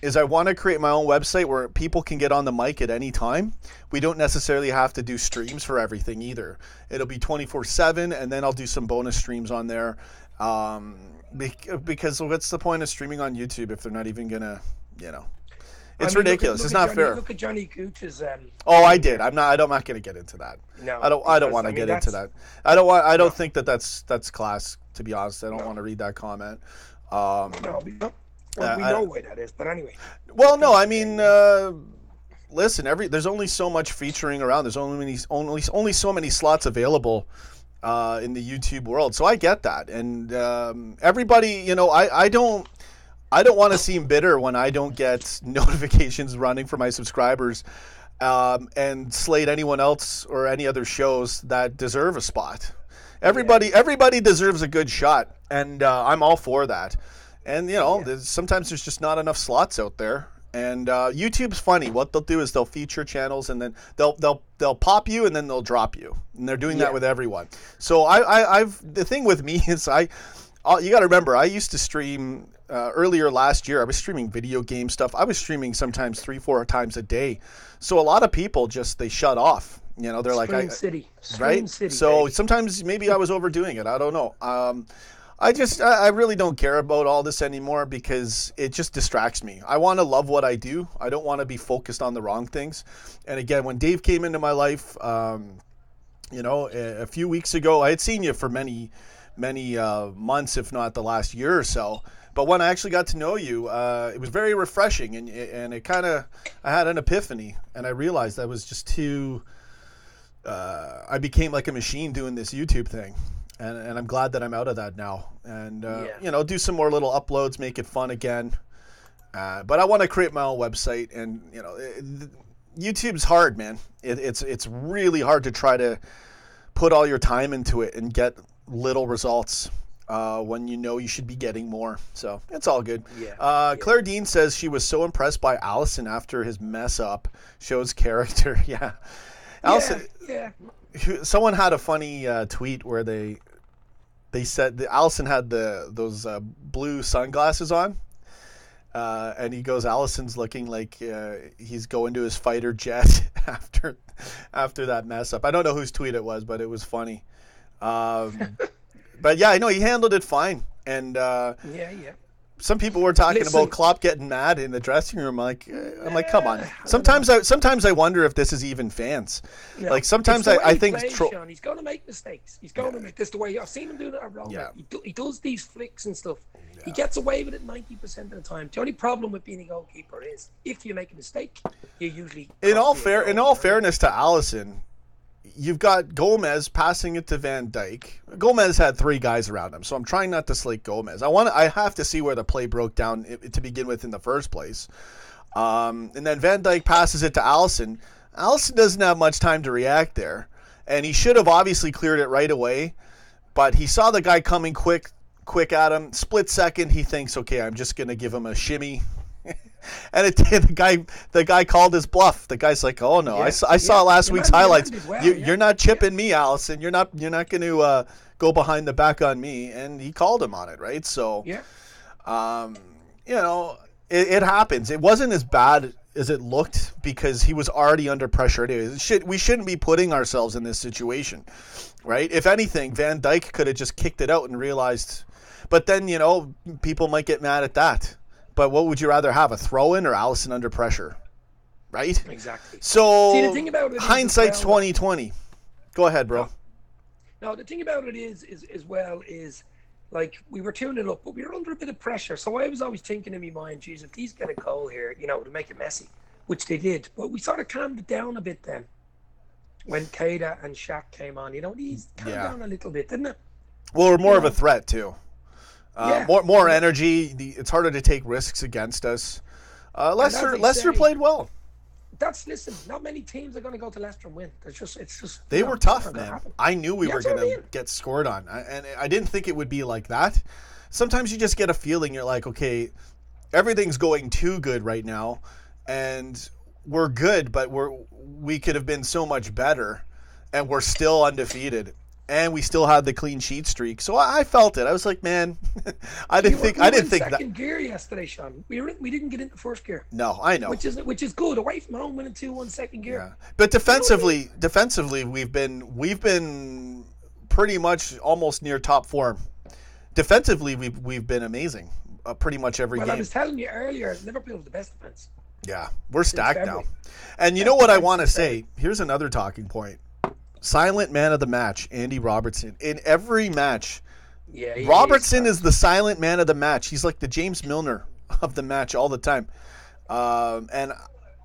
is I want to create my own website where people can get on the mic at any time. We don't necessarily have to do streams for everything either. It'll be 24/7, and then I'll do some bonus streams on there. Because what's the point of streaming on YouTube if they're not even gonna, It's ridiculous. It's not fair. Look at Johnny Gooch's. Oh, I did. I'm not going to get into that. No, I don't want to get into that. I don't think that's class. To be honest, I don't want to read that comment. We know why that is, but anyway. Well, no, I mean, listen. There's only so much featuring around. There's only so many slots available in the YouTube world. So I get that, and everybody, I don't want to seem bitter when I don't get notifications running for my subscribers, and slate anyone else or any other shows that deserve a spot. Everybody deserves a good shot, and I'm all for that. And sometimes there's just not enough slots out there. And YouTube's funny. What they'll do is they'll feature channels, and then they'll pop you, and then they'll drop you. And they're doing that with everyone. So the thing with me is you got to remember, I used to stream earlier last year. I was streaming video game stuff. I was streaming sometimes 3-4 times a day. So a lot of people they shut off. They're Scream like, City. Right? City, so baby. sometimes maybe I was overdoing it. I don't know. I really don't care about all this anymore because it just distracts me. I want to love what I do. I don't want to be focused on the wrong things. And again, when Dave came into my life, a few weeks ago, I had seen you for many months, if not the last year or so. But when I actually got to know you, it was very refreshing, and it kind of, I had an epiphany, and I realized I was just too. I became like a machine doing this YouTube thing. And I'm glad that I'm out of that now. And, do some more little uploads, make it fun again. But I want to create my own website. And, YouTube's hard, man. It's really hard to try to put all your time into it and get little results when you should be getting more. So it's all good. Claire Dean says she was so impressed by Allison after his mess up. Shows character. Yeah. Allison. Yeah. Someone had a funny tweet where they said that Allison had those blue sunglasses on, and he goes, Allison's looking like he's going to his fighter jet after that mess up. I don't know whose tweet it was, but it was funny. But yeah, I know he handled it fine, and some people were talking about Klopp getting mad in the dressing room. I'm like, come on. Sometimes I wonder if this is even fans. Yeah. Like sometimes I think Sean, he's going to make mistakes. He's going to make this the way I've seen him do that around. Yeah. He does these flicks and stuff. Yeah. He gets away with it 90% of the time. The only problem with being a goalkeeper is if you make a mistake, you usually. In all fairness to Allison, you've got Gomez passing it to Van Dijk. Gomez had 3 guys around him, so I'm trying not to slate Gomez. I have to see where the play broke down to begin with in the first place. And then Van Dijk passes it to Allison. Allison doesn't have much time to react there, and he should have obviously cleared it right away, but he saw the guy coming quick at him. Split second, he thinks, okay, I'm just going to give him a shimmy. And the guy called his bluff. The guy's like, "Oh no, I saw last week's highlights. You're not chipping me, Allison. You're not going to go behind the back on me." And he called him on it, right? So, it happens. It wasn't as bad as it looked because he was already under pressure. We shouldn't be putting ourselves in this situation, right? If anything, Van Dijk could have just kicked it out and realized. But then people might get mad at that. But what would you rather have, a throw-in or Allison under pressure? Right? Exactly. So, see, the thing about it hindsight's 20/20. Go ahead, bro. No, the thing about it is like we were 2-0 up, but we were under a bit of pressure. So I was always thinking in my mind, geez, if these get a goal here, to make it messy, which they did. But we sort of calmed it down a bit then when Keita and Shaq came on. These calmed down a little bit, didn't it? Well, we're more of a threat too. Yeah. More energy. It's harder to take risks against us. Leicester played well. Listen, not many teams are going to go to Leicester and win. They were tough, man. I knew we were going to get scored on, and I didn't think it would be like that. Sometimes you just get a feeling, you're like, okay, everything's going too good right now, and we're good, but we could have been so much better, and we're still undefeated. And we still had the clean sheet streak, so I felt it. I was like, man, I didn't think that. Second gear yesterday, Sean. We didn't get into first gear. No, I know. Which is good. Away from home, winning 2-1 second gear. Yeah. But defensively, we've been pretty much almost near top form. Defensively, we've been amazing. Pretty much every game. I was telling you earlier, Liverpool have the best defense. Yeah, we're stacked now. And you know what I want to say? Here's another talking point. Silent man of the match, Andy Robertson. In every match, Robertson is the silent man of the match. He's like the James Milner of the match all the time. And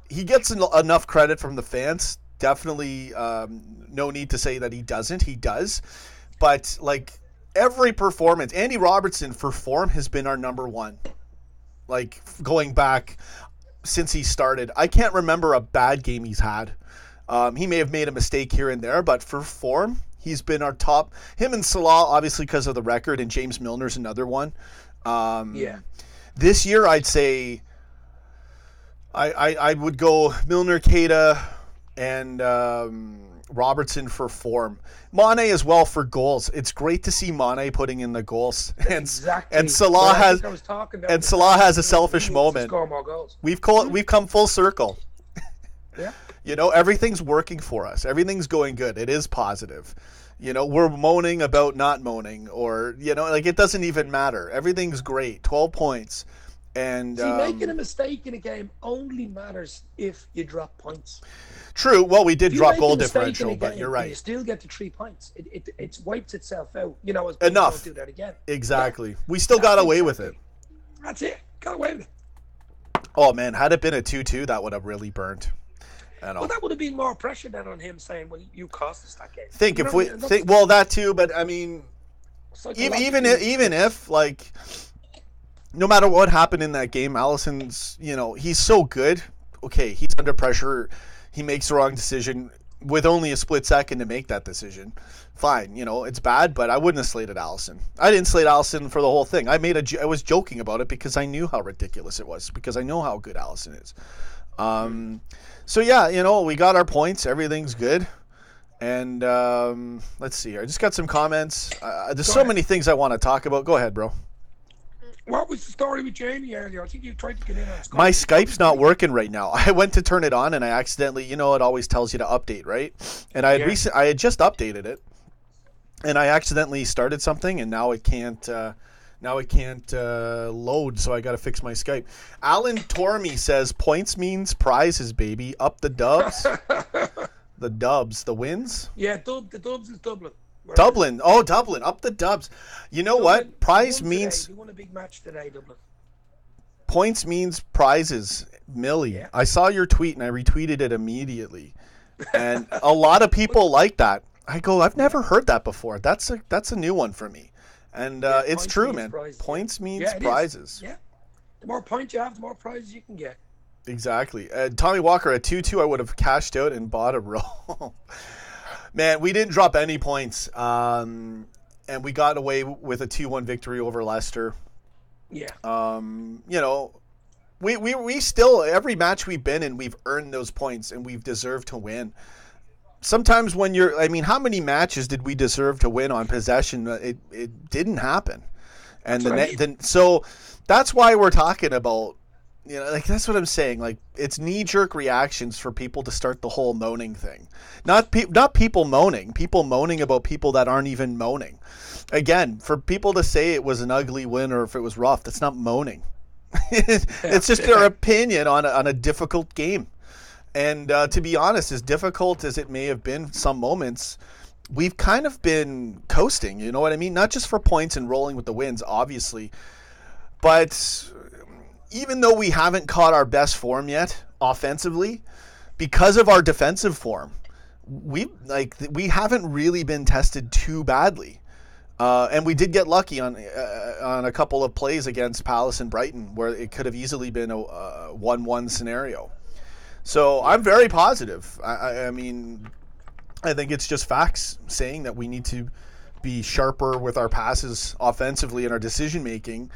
he gets enough credit from the fans. Definitely no need to say that he doesn't. He does. But, like, every performance, Andy Robertson for form has been our number one. Like, going back since he started. I can't remember a bad game he's had. He may have made a mistake here and there, but for form, he's been our top. Him and Salah, obviously, because of the record, and James Milner's another one. This year, I'd say I would go Milner, Keita, and Robertson for form. Mane as well for goals. It's great to see Mane putting in the goals, and Salah has a selfish moment. Score more goals. We've come full circle. Yeah. You know, everything's working for us. Everything's going good. It is positive. You know, we're moaning about not moaning, or, you know, like, it doesn't even matter. Everything's great. 12 points. And making a mistake in a game only matters if you drop points. True. Well, we did drop goal differential, but you're right. You still get to 3 points. It wipes itself out. You know, as enough. Don't do that again. Exactly. Yeah. We still got away with it. That's it. Got away with it. Oh, man. Had it been a 2-2, that would have really burned. Well, that would have been more pressure than on him saying, "Well, you cost us that game." That too, but I mean, even if like, no matter what happened in that game, Alisson's, you know, he's so good. Okay, he's under pressure. He makes the wrong decision with only a split second to make that decision. Fine, you know, it's bad, but I wouldn't have slated Alisson. I didn't slate Alisson for the whole thing. I was joking about it because I knew how ridiculous it was, because I know how good Alisson is. So, yeah, you know, we got our points. Everything's good. And let's see here. I just got some comments. There's so many things I want to talk about. Go ahead, bro. What was the story with Jamie earlier? I think you tried to get in on Skype. My Skype's not working right now. I went to turn it on, and I accidentally, you know, it always tells you to update, right? And I had just updated it, and I accidentally started something, and now it can't... load, so I got to fix my Skype. Alan Tormey says, points means prizes, baby. Up the Dubs. The Dubs. The wins? Yeah, the Dubs is Dublin. Dublin. Oh, Dublin. Up the Dubs. You know what? Prize means... They won a big match today, Dublin. Points means prizes. Millie. Yeah. I saw your tweet, and I retweeted it immediately. And a lot of people like that. I go, I've never heard that before. That's a new one for me. And it's true, man. Prizes. Points means prizes. Yeah. The more points you have, the more prizes you can get. Exactly. Tommy Walker, at 2-2, I would have cashed out and bought a roll. Man, we didn't drop any points. And we got away with a 2-1 victory over Leicester. Yeah. You know, we still, every match we've been in, we've earned those points, and we've deserved to win. Sometimes when how many matches did we deserve to win on possession? It didn't happen. And so that's why we're talking about, you know, like, that's what I'm saying. Like, it's knee-jerk reactions for people to start the whole moaning thing. Not people moaning about people that aren't even moaning. Again, for people to say it was an ugly win or if it was rough, that's not moaning. It's just their opinion on a difficult game. And to be honest, as difficult as it may have been some moments, we've kind of been coasting, you know what I mean? Not just for points and rolling with the wins, obviously. But even though we haven't caught our best form yet, offensively, because of our defensive form, we haven't really been tested too badly. And we did get lucky on a couple of plays against Palace and Brighton where it could have easily been a 1-1 scenario. So I'm very positive. I mean, I think it's just facts saying that we need to be sharper with our passes offensively and our decision making.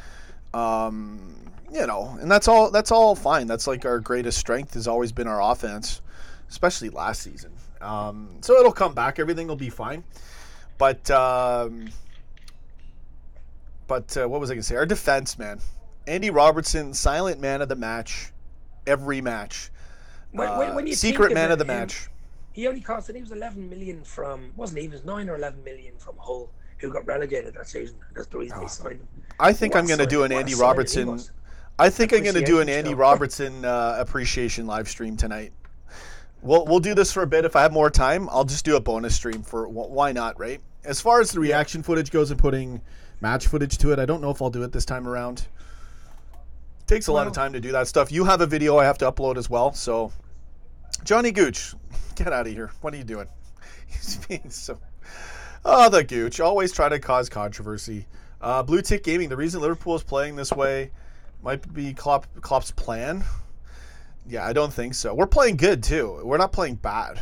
And that's all fine. That's like our greatest strength has always been our offense, especially last season. So it'll come back. Everything will be fine. But what was I going to say? Our defense, man. Andy Robertson, silent man of the match, every match. When you secret man of the match. He only cost, I think it was 11 million from, wasn't he? It was 9 or 11 million from Hull, who got relegated that season. That's the reason they signed him. I think I'm going to do an Andy Robertson. I think I'm going to do an Andy Robertson appreciation live stream tonight. We'll do this for a bit. If I have more time, I'll just do a bonus stream for why not, right? As far as the reaction footage goes and putting match footage to it, I don't know if I'll do it this time around. It takes a lot of time to do that stuff. You have a video I have to upload as well. So, Johnny Gooch, get out of here. What are you doing? He's being so... Oh, the Gooch. Always try to cause controversy. Blue Tick Gaming, the reason Liverpool is playing this way might be Klopp's plan. Yeah, I don't think so. We're playing good, too. We're not playing bad.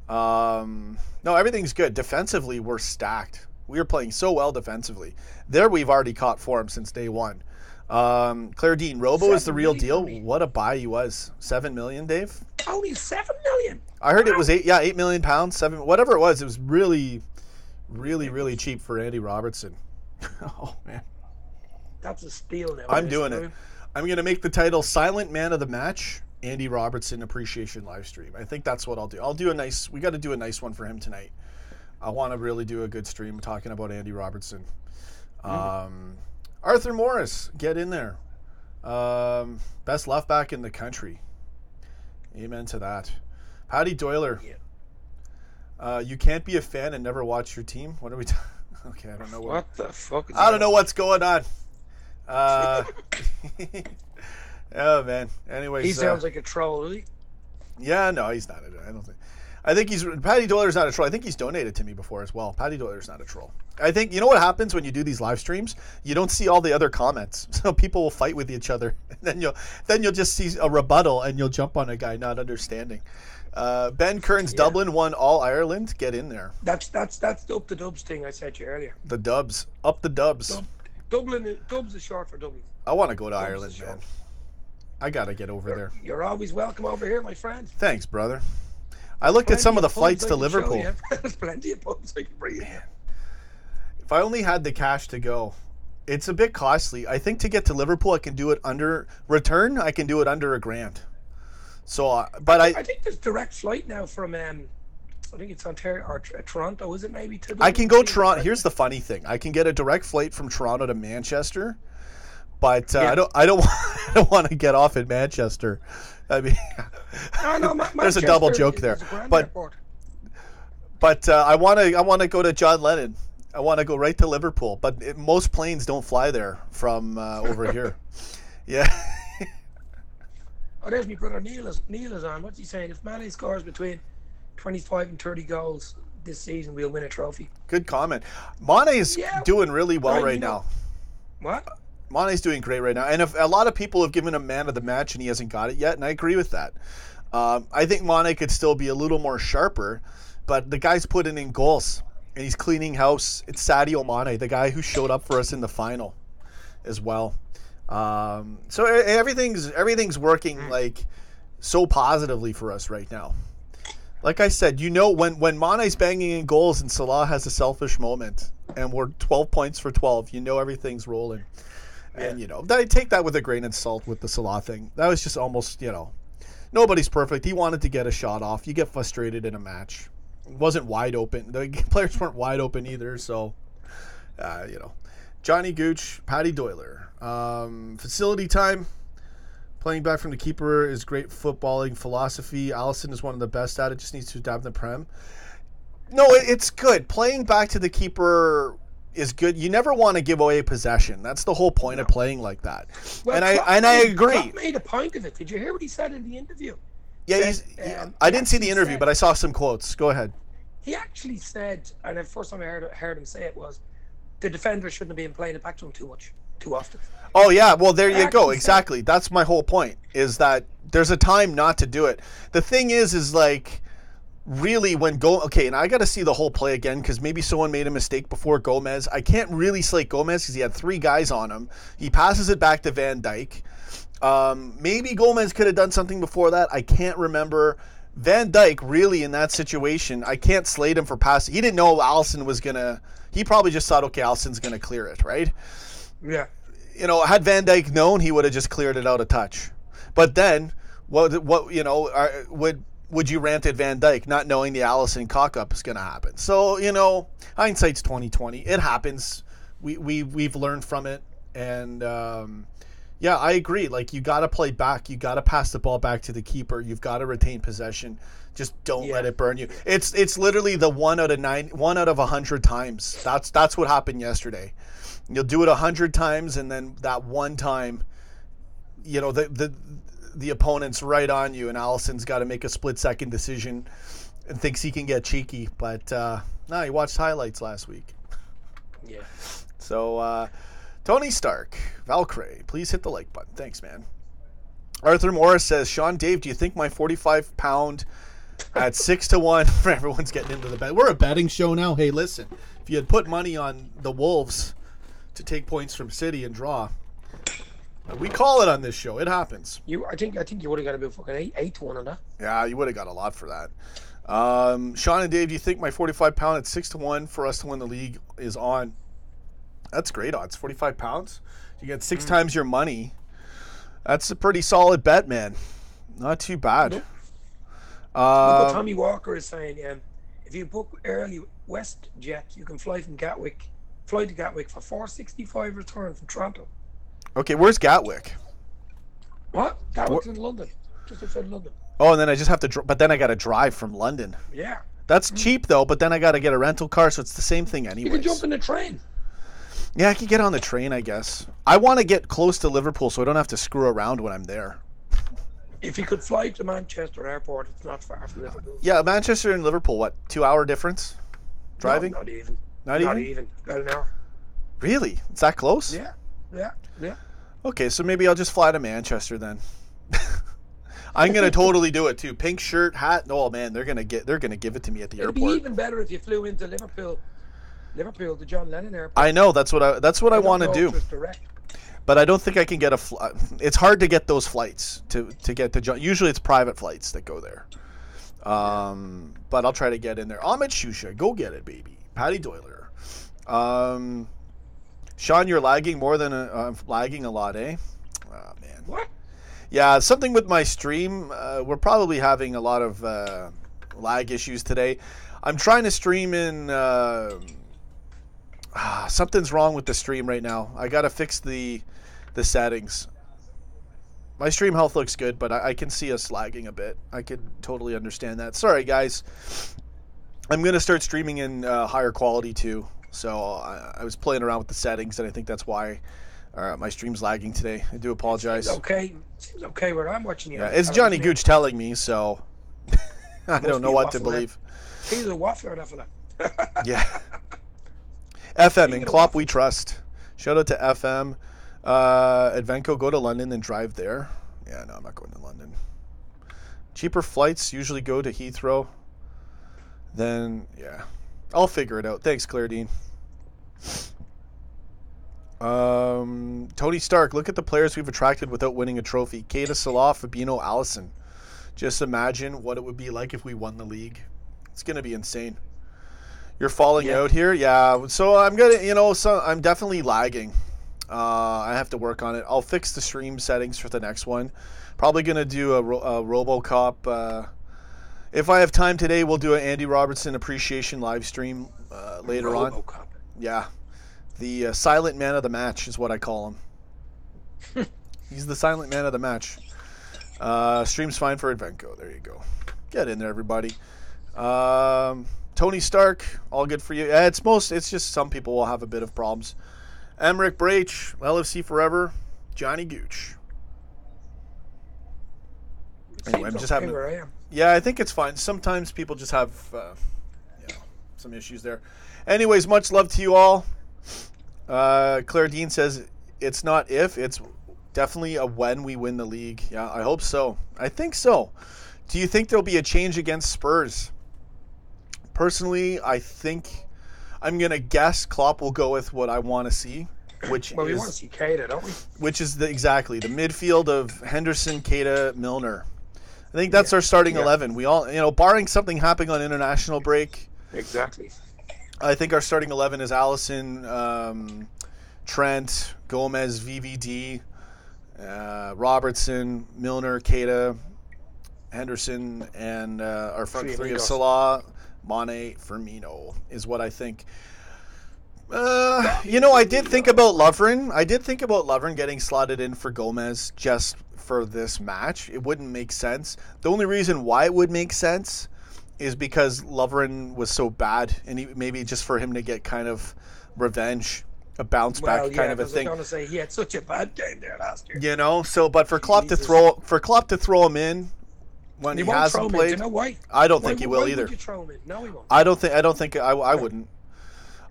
No, everything's good. Defensively, we're stacked. We are playing so well defensively. There, we've already caught form since day one. Claire Dean, Robo is the real deal. What a buy he was. 7 million, Dave? Only 7 million? I heard it was 8 million pounds, 7, whatever it was really, really, really cheap for Andy Robertson. Oh, man. That's a steal now. I'm doing it. I'm going to make the title Silent Man of the Match, Andy Robertson Appreciation Live Stream. I think that's what I'll do. We got to do a nice one for him tonight. I want to really do a good stream talking about Andy Robertson. Arthur Morris, get in there. Best left back in the country. Amen to that. Paddy Doyler. Yeah. You can't be a fan and never watch your team? What are we talking? Okay, I don't know. What the fuck is I don't know what's going on. Oh, man. Anyways. He sounds like a troll, does he? Yeah, no, he's not. I think Paddy Doyler's not a troll. I think he's donated to me before as well. Paddy Doyler's not a troll. I think, you know what happens when you do these live streams? You don't see all the other comments. So people will fight with each other. And then you'll just see a rebuttal and you'll jump on a guy not understanding. Ben Kearns, Dublin won All Ireland. Get in there. That's the up the dubs thing I said to you earlier. The dubs. Up the dubs. Dubs is short for Dublin. I want to go to Ireland, man. I got to get over there. You're always welcome over here, my friend. Thanks, brother. I looked at some of the flights to Liverpool. There's plenty of pubs I can bring you. If I only had the cash to go. It's a bit costly. I think to get to Liverpool, I can do it under return. I can do it under $1,000. So, but I think there's direct flight now from I think it's Ontario or Toronto. Is it maybe to? I can go Toronto. Here's the funny thing: I can get a direct flight from Toronto to Manchester, but I don't want to get off in Manchester. I mean, there's a double joke there, but I want to go to John Lennon. I want to go right to Liverpool, but most planes don't fly there from over here. Yeah. Oh, there's my brother Neil is on. What's he saying? If Mane scores between 25 and 30 goals this season, we'll win a trophy. Good comment. Mane's doing really well right now. What? Mane's doing great right now. And if a lot of people have given him man of the match and he hasn't got it yet, and I agree with that. I think Mane could still be a little more sharper, but the guy's putting in goals and he's cleaning house. It's Sadio Mane, the guy who showed up for us in the final as well. So everything's working like so positively for us right now. Like I said, when Mane's banging in goals and Salah has a selfish moment and we're 12 points for 12, everything's rolling. And I take that with a grain of salt with the Salah thing. That was just almost, nobody's perfect. He wanted to get a shot off. You get frustrated in a match. It wasn't wide open. The players weren't wide open either, so Johnny Gooch, Paddy Doyler. Facility time. Playing back from the keeper is great footballing philosophy. Allison is one of the best at it. Just needs to adapt the Prem. No, it's good. Playing back to the keeper is good. You never want to give away possession. That's the whole point of playing like that. Well, I agree. Klopp made a point of it. Did you hear what he said in the interview? Yeah, I didn't see the interview, but I saw some quotes. Go ahead. He actually said, and the first time I heard him say it was, the defender shouldn't have been playing it back to him too often. Oh yeah, well there you go. Exactly. That's my whole point. Is that there's a time not to do it. The thing is like really when okay, and I got to see the whole play again because maybe someone made a mistake before Gomez. I can't really slate Gomez because he had 3 guys on him. He passes it back to Van Dijk. Maybe Gomez could have done something before that. I can't remember. Van Dijk really in that situation, I can't slate him for passing. He didn't know Alisson was gonna. He probably just thought, okay, Alisson's gonna clear it, right? Yeah. You know, had Van Dijk known, he would have just cleared it out a touch. But then, what you know, would you rant at Van Dijk not knowing the Alisson cock-up is going to happen? So, you know, hindsight's 20/20. It happens. We've learned from it. And, yeah, I agree. Like, you got to play back. You got to pass the ball back to the keeper. You've got to retain possession. Just don't let it burn you. It's literally the 1 out of 100 times. That's what happened yesterday. You'll do it 100 times, and then that one time, you know, the opponent's right on you, and Alisson's got to make a split-second decision and thinks he can get cheeky. But, no, he watched highlights last week. Yeah. So, Tony Stark, Valkyrie, please hit the like button. Thanks, man. Arthur Morris says, Sean Dave, do you think my 45-pound at 6-1, everyone's getting into the bet. We're a betting show now. Hey, listen, if you had put money on the Wolves to take points from City and draw, we call it on this show. It happens. I think you would have got about fucking 8-1 on that. Yeah, you would have got a lot for that. Sean and Dave, do you think my 45-pound at 6-1 for us to win the league is on? That's great odds. 45 pounds. You get 6 times your money. That's a pretty solid bet, man. Not too bad. Nope. Look what Tommy Walker is saying. If you book early WestJet, you can fly to Gatwick for $4.65 return from Toronto. Okay, where's Gatwick? What? Gatwick's in London. Just outside London. Oh, and then I just have to, but then I got to drive from London. Yeah. That's cheap though, but then I got to get a rental car, so it's the same thing anyways. You can jump in the train. Yeah, I can get on the train, I guess. I want to get close to Liverpool so I don't have to screw around when I'm there. If you could fly to Manchester Airport, it's not far from Liverpool. Yeah, Manchester and Liverpool, what, 2-hour difference? Driving? No, not even. Not even? About an hour. Really? It's that close? Yeah. Okay, so maybe I'll just fly to Manchester then. I'm gonna totally do it too. Pink shirt, hat. Oh man, they're gonna give it to me at the airport. It'd be even better if you flew into Liverpool, the John Lennon Airport. I know that's what I want to do. But I don't think I can get a. It's hard to get those flights to get to John. Usually it's private flights that go there. But I'll try to get in there. Ahmed Shusha, go get it, baby. Patty Doyler. Sean, you're lagging more than lagging a lot, eh? Oh man. What? Yeah, something with my stream. We're probably having a lot of lag issues today. I'm trying to stream in. Something's wrong with the stream right now. I gotta fix the settings. My stream health looks good, but I can see us lagging a bit. I could totally understand that. Sorry, guys. I'm gonna start streaming in higher quality too. So I was playing around with the settings, and I think that's why my stream's lagging today. I do apologize. Seems okay where I'm watching you. Yeah, it's Johnny Gooch telling me, so I don't know what to believe. He's a waffler, that fella. Yeah. FM, in Klopp we trust. Shout out to FM. Advenco, go to London and drive there. Yeah, no, I'm not going to London. Cheaper flights usually go to Heathrow. Then, yeah. I'll figure it out. Thanks, Claire Dean. Tony Stark, look at the players we've attracted without winning a trophy. Keita, Salah, Fabinho, Alisson. Just imagine what it would be like if we won the league. It's going to be insane. You're falling out here? Yeah. So I'm going to, I'm definitely lagging. I have to work on it. I'll fix the stream settings for the next one. Probably going to do a RoboCop. If I have time today, we'll do an Andy Robertson appreciation live stream later on. Yeah. The silent man of the match is what I call him. He's the silent man of the match. Stream's fine for Advenco. There you go. Get in there, everybody. Tony Stark, all good for you. Yeah, it's just some people will have a bit of problems. Emmerich Brach, LFC Forever, Johnny Gooch. Anyway, I'm just having. Where I am. Yeah, I think it's fine. Sometimes people just have some issues there. Anyways, much love to you all. Claire Dean says it's not if, it's definitely a when we win the league. Yeah, I hope so. I think so. Do you think there'll be a change against Spurs? Personally, I think I'm going to guess Klopp will go with what I want to see, which we want to see Keita, don't we? Which is exactly the midfield of Henderson, Keita, Milner. I think that's our starting 11. We all, barring something happening on international break. Exactly. I think our starting 11 is Allison, Trent, Gomez, VVD, Robertson, Milner, Keita, Henderson, and our front three of Salah, Mane, Firmino is what I think. I did think about Lovren. I did think about Lovren getting slotted in for Gomez just for this match. It wouldn't make sense. The only reason why it would make sense is because Lovren was so bad, and maybe just for him to get kind of revenge, a bounce back kind of a thing. I was going to say he had such a bad game there last year. But for Klopp to throw him in when he hasn't played, do you know why? I don't think he will either. Would you throw him in? No, he won't. I don't think I wouldn't.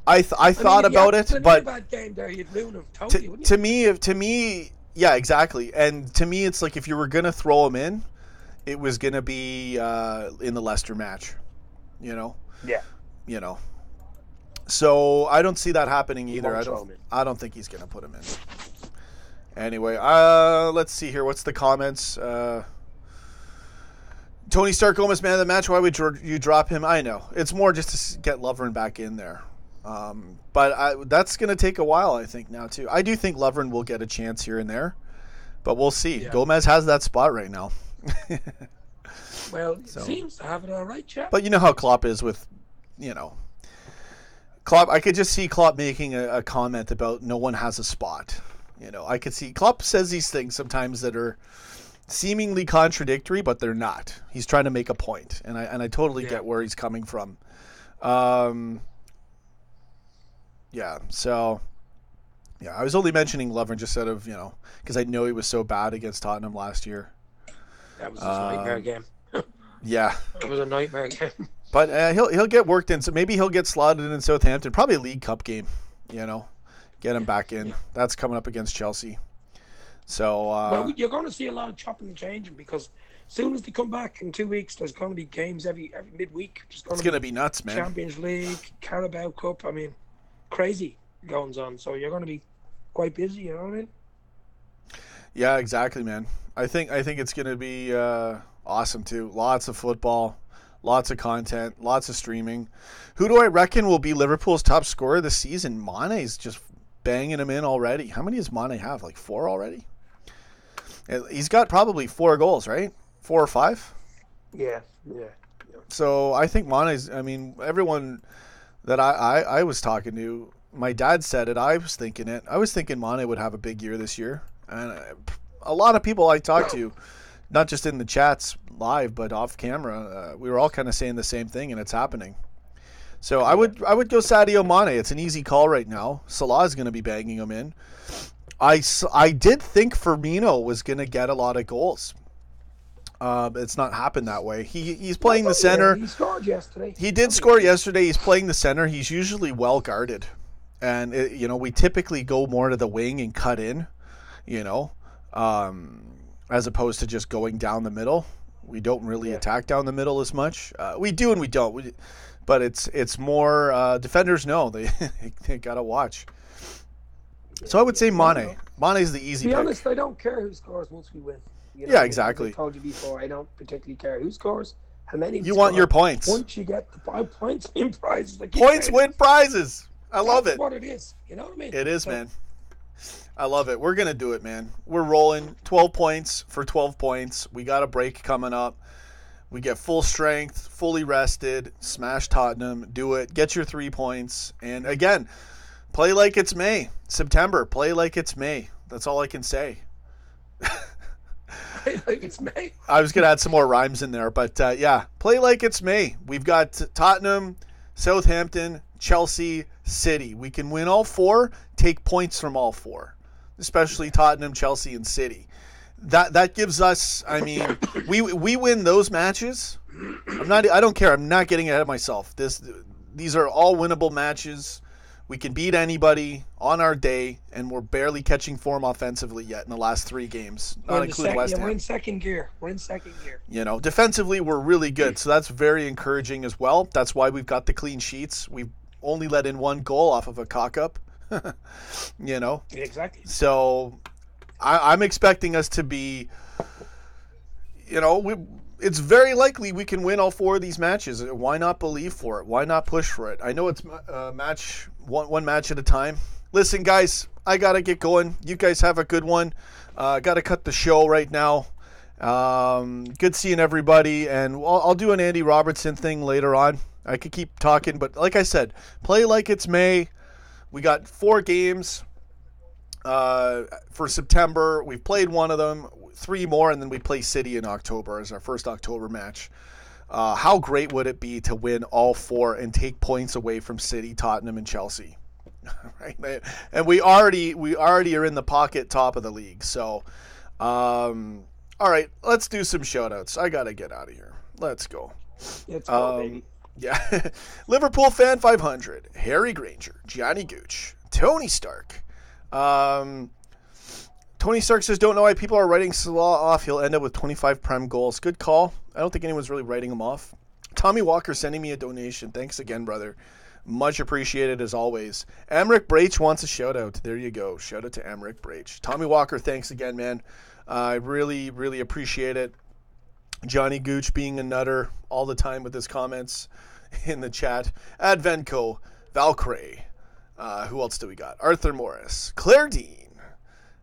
I thought about it, but bad game there, you'd ruin him totally, wouldn't you? To me, yeah, exactly. And to me, it's like if you were gonna throw him in, it was gonna be in the Leicester match, Yeah. So I don't see that happening either. I don't think he's gonna put him in. Anyway, let's see here. What's the comments? Tony Stark, Gomez, man of the match. Why would you drop him? I know. It's more just to get Lovren back in there. But that's going to take a while, I think, now, too. I do think Lovren will get a chance here and there. But we'll see. Yeah. Gomez has that spot right now. Well, it seems to have it all right, chap. But you know how Klopp is with, Klopp. I could just see Klopp making a comment about no one has a spot. I could see Klopp says these things sometimes that are seemingly contradictory, but they're not. He's trying to make a point, and I totally get where he's coming from. So I was only mentioning Lovren just out of because I know he was so bad against Tottenham last year. That was a nightmare game. Yeah, it was a nightmare game. But he'll get worked in, so maybe he'll get slotted in Southampton. Probably a League Cup game, get him back in. Yeah. That's coming up against Chelsea. So you're going to see a lot of chopping and changing because as soon as they come back in 2 weeks, there's going to be games every midweek. It's going to be nuts, man. Champions League, Carabao Cup. I mean, crazy goings on. So you're going to be quite busy. You know what I mean? Yeah, exactly, man. I think it's going to be awesome too. Lots of football, lots of content, lots of streaming. Who do I reckon will be Liverpool's top scorer this season? Mane's just banging him in already. How many does Mane have? Like 4 already? He's got probably 4 goals, right? 4 or 5? Yeah. So I think Mane's, everyone that I was talking to, my dad said it, I was thinking it. I was thinking Mane would have a big year this year. And a lot of people I talked to, not just in the chats live, but off camera, we were all kind of saying the same thing, and it's happening. So I would go Sadio Mane. It's an easy call right now. Salah is going to be banging him in. I did think Firmino was going to get a lot of goals. It's not happened that way. He's playing the center. He scored yesterday. He did score yesterday. He's playing the center. He's usually well guarded, and we typically go more to the wing and cut in, as opposed to just going down the middle. We don't really attack down the middle as much. We do and we don't. But it's more defenders know they gotta watch. So I would say Mane. Mane's the easy pick. To be honest, I don't care who scores once we win. Yeah, exactly. I told you before, I don't particularly care who scores, how many. You want your points. Once you get the points, win prizes. Points win prizes. I love it. That's what it is. You know what I mean? It is, man. I love it. We're gonna do it, man. We're rolling 12 points for 12 points. We got a break coming up. We get full strength, fully rested, smash Tottenham, do it, get your 3 points. And again, play like it's May. September, play like it's May. That's all I can say. Play like it's May. I was going to add some more rhymes in there, but play like it's May. We've got Tottenham, Southampton, Chelsea, City. We can win all 4, take points from all 4, especially Tottenham, Chelsea, and City. That gives us, we win those matches. I don't care. I'm not getting ahead of myself. These are all winnable matches. We can beat anybody on our day, and we're barely catching form offensively yet in the last 3 games, not including West Ham. We're in second gear. You know, defensively, we're really good, so that's very encouraging as well. That's why we've got the clean sheets. We've only let in 1 goal off of a cock-up, you know. Exactly. So I'm expecting us to be, you know, it's very likely we can win all 4 of these matches. Why not believe for it? Why not push for it? I know it's one match at a time. Listen, guys, I got to get going. You guys have a good one. Got to cut the show right now. Good seeing everybody. And I'll do an Andy Robertson thing later on. I could keep talking, but like I said, play like it's May. We got 4 games for September. We've played 1 of them. 3 more, and then we play City in October as our first October match. How great would it be to win all 4 and take points away from City, Tottenham, and Chelsea? Right? And we already are in the pocket top of the league. So, all right, let's do some shout-outs. I got to get out of here. Let's go. Let's go, baby. Yeah. Liverpool Fan 500, Harry Granger, Johnny Gooch, Tony Stark. Tony Stark says, don't know why people are writing Salah off. He'll end up with 25 Prem goals. Good call. I don't think anyone's really writing him off. Tommy Walker sending me a donation. Thanks again, brother. Much appreciated as always. Emmerich Brach wants a shout out. There you go. Shout out to Emmerich Brach. Tommy Walker, thanks again, man. I really, really appreciate it. Johnny Gooch being a nutter all the time with his comments in the chat. Advenco, Valcray. Who else do we got? Arthur Morris. Claire Dean.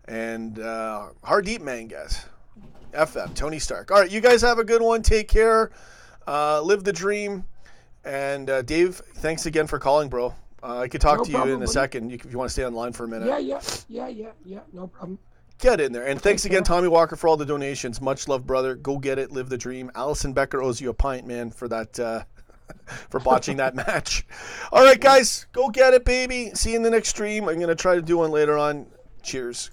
And Hardeep Mangat, FM, Tony Stark. All right, you guys have a good one. Take care. Live the dream. And Dave, thanks again for calling, bro. I could talk to you in a second if you want to stay online for a minute. Yeah. No problem. Get in there. And thanks again, Tommy Walker, for all the donations. Much love, brother. Go get it. Live the dream. Allison Becker owes you a pint, man, for that. For botching that match. All right, guys, go get it, baby. See you in the next stream. I'm going to try to do one later on. Cheers.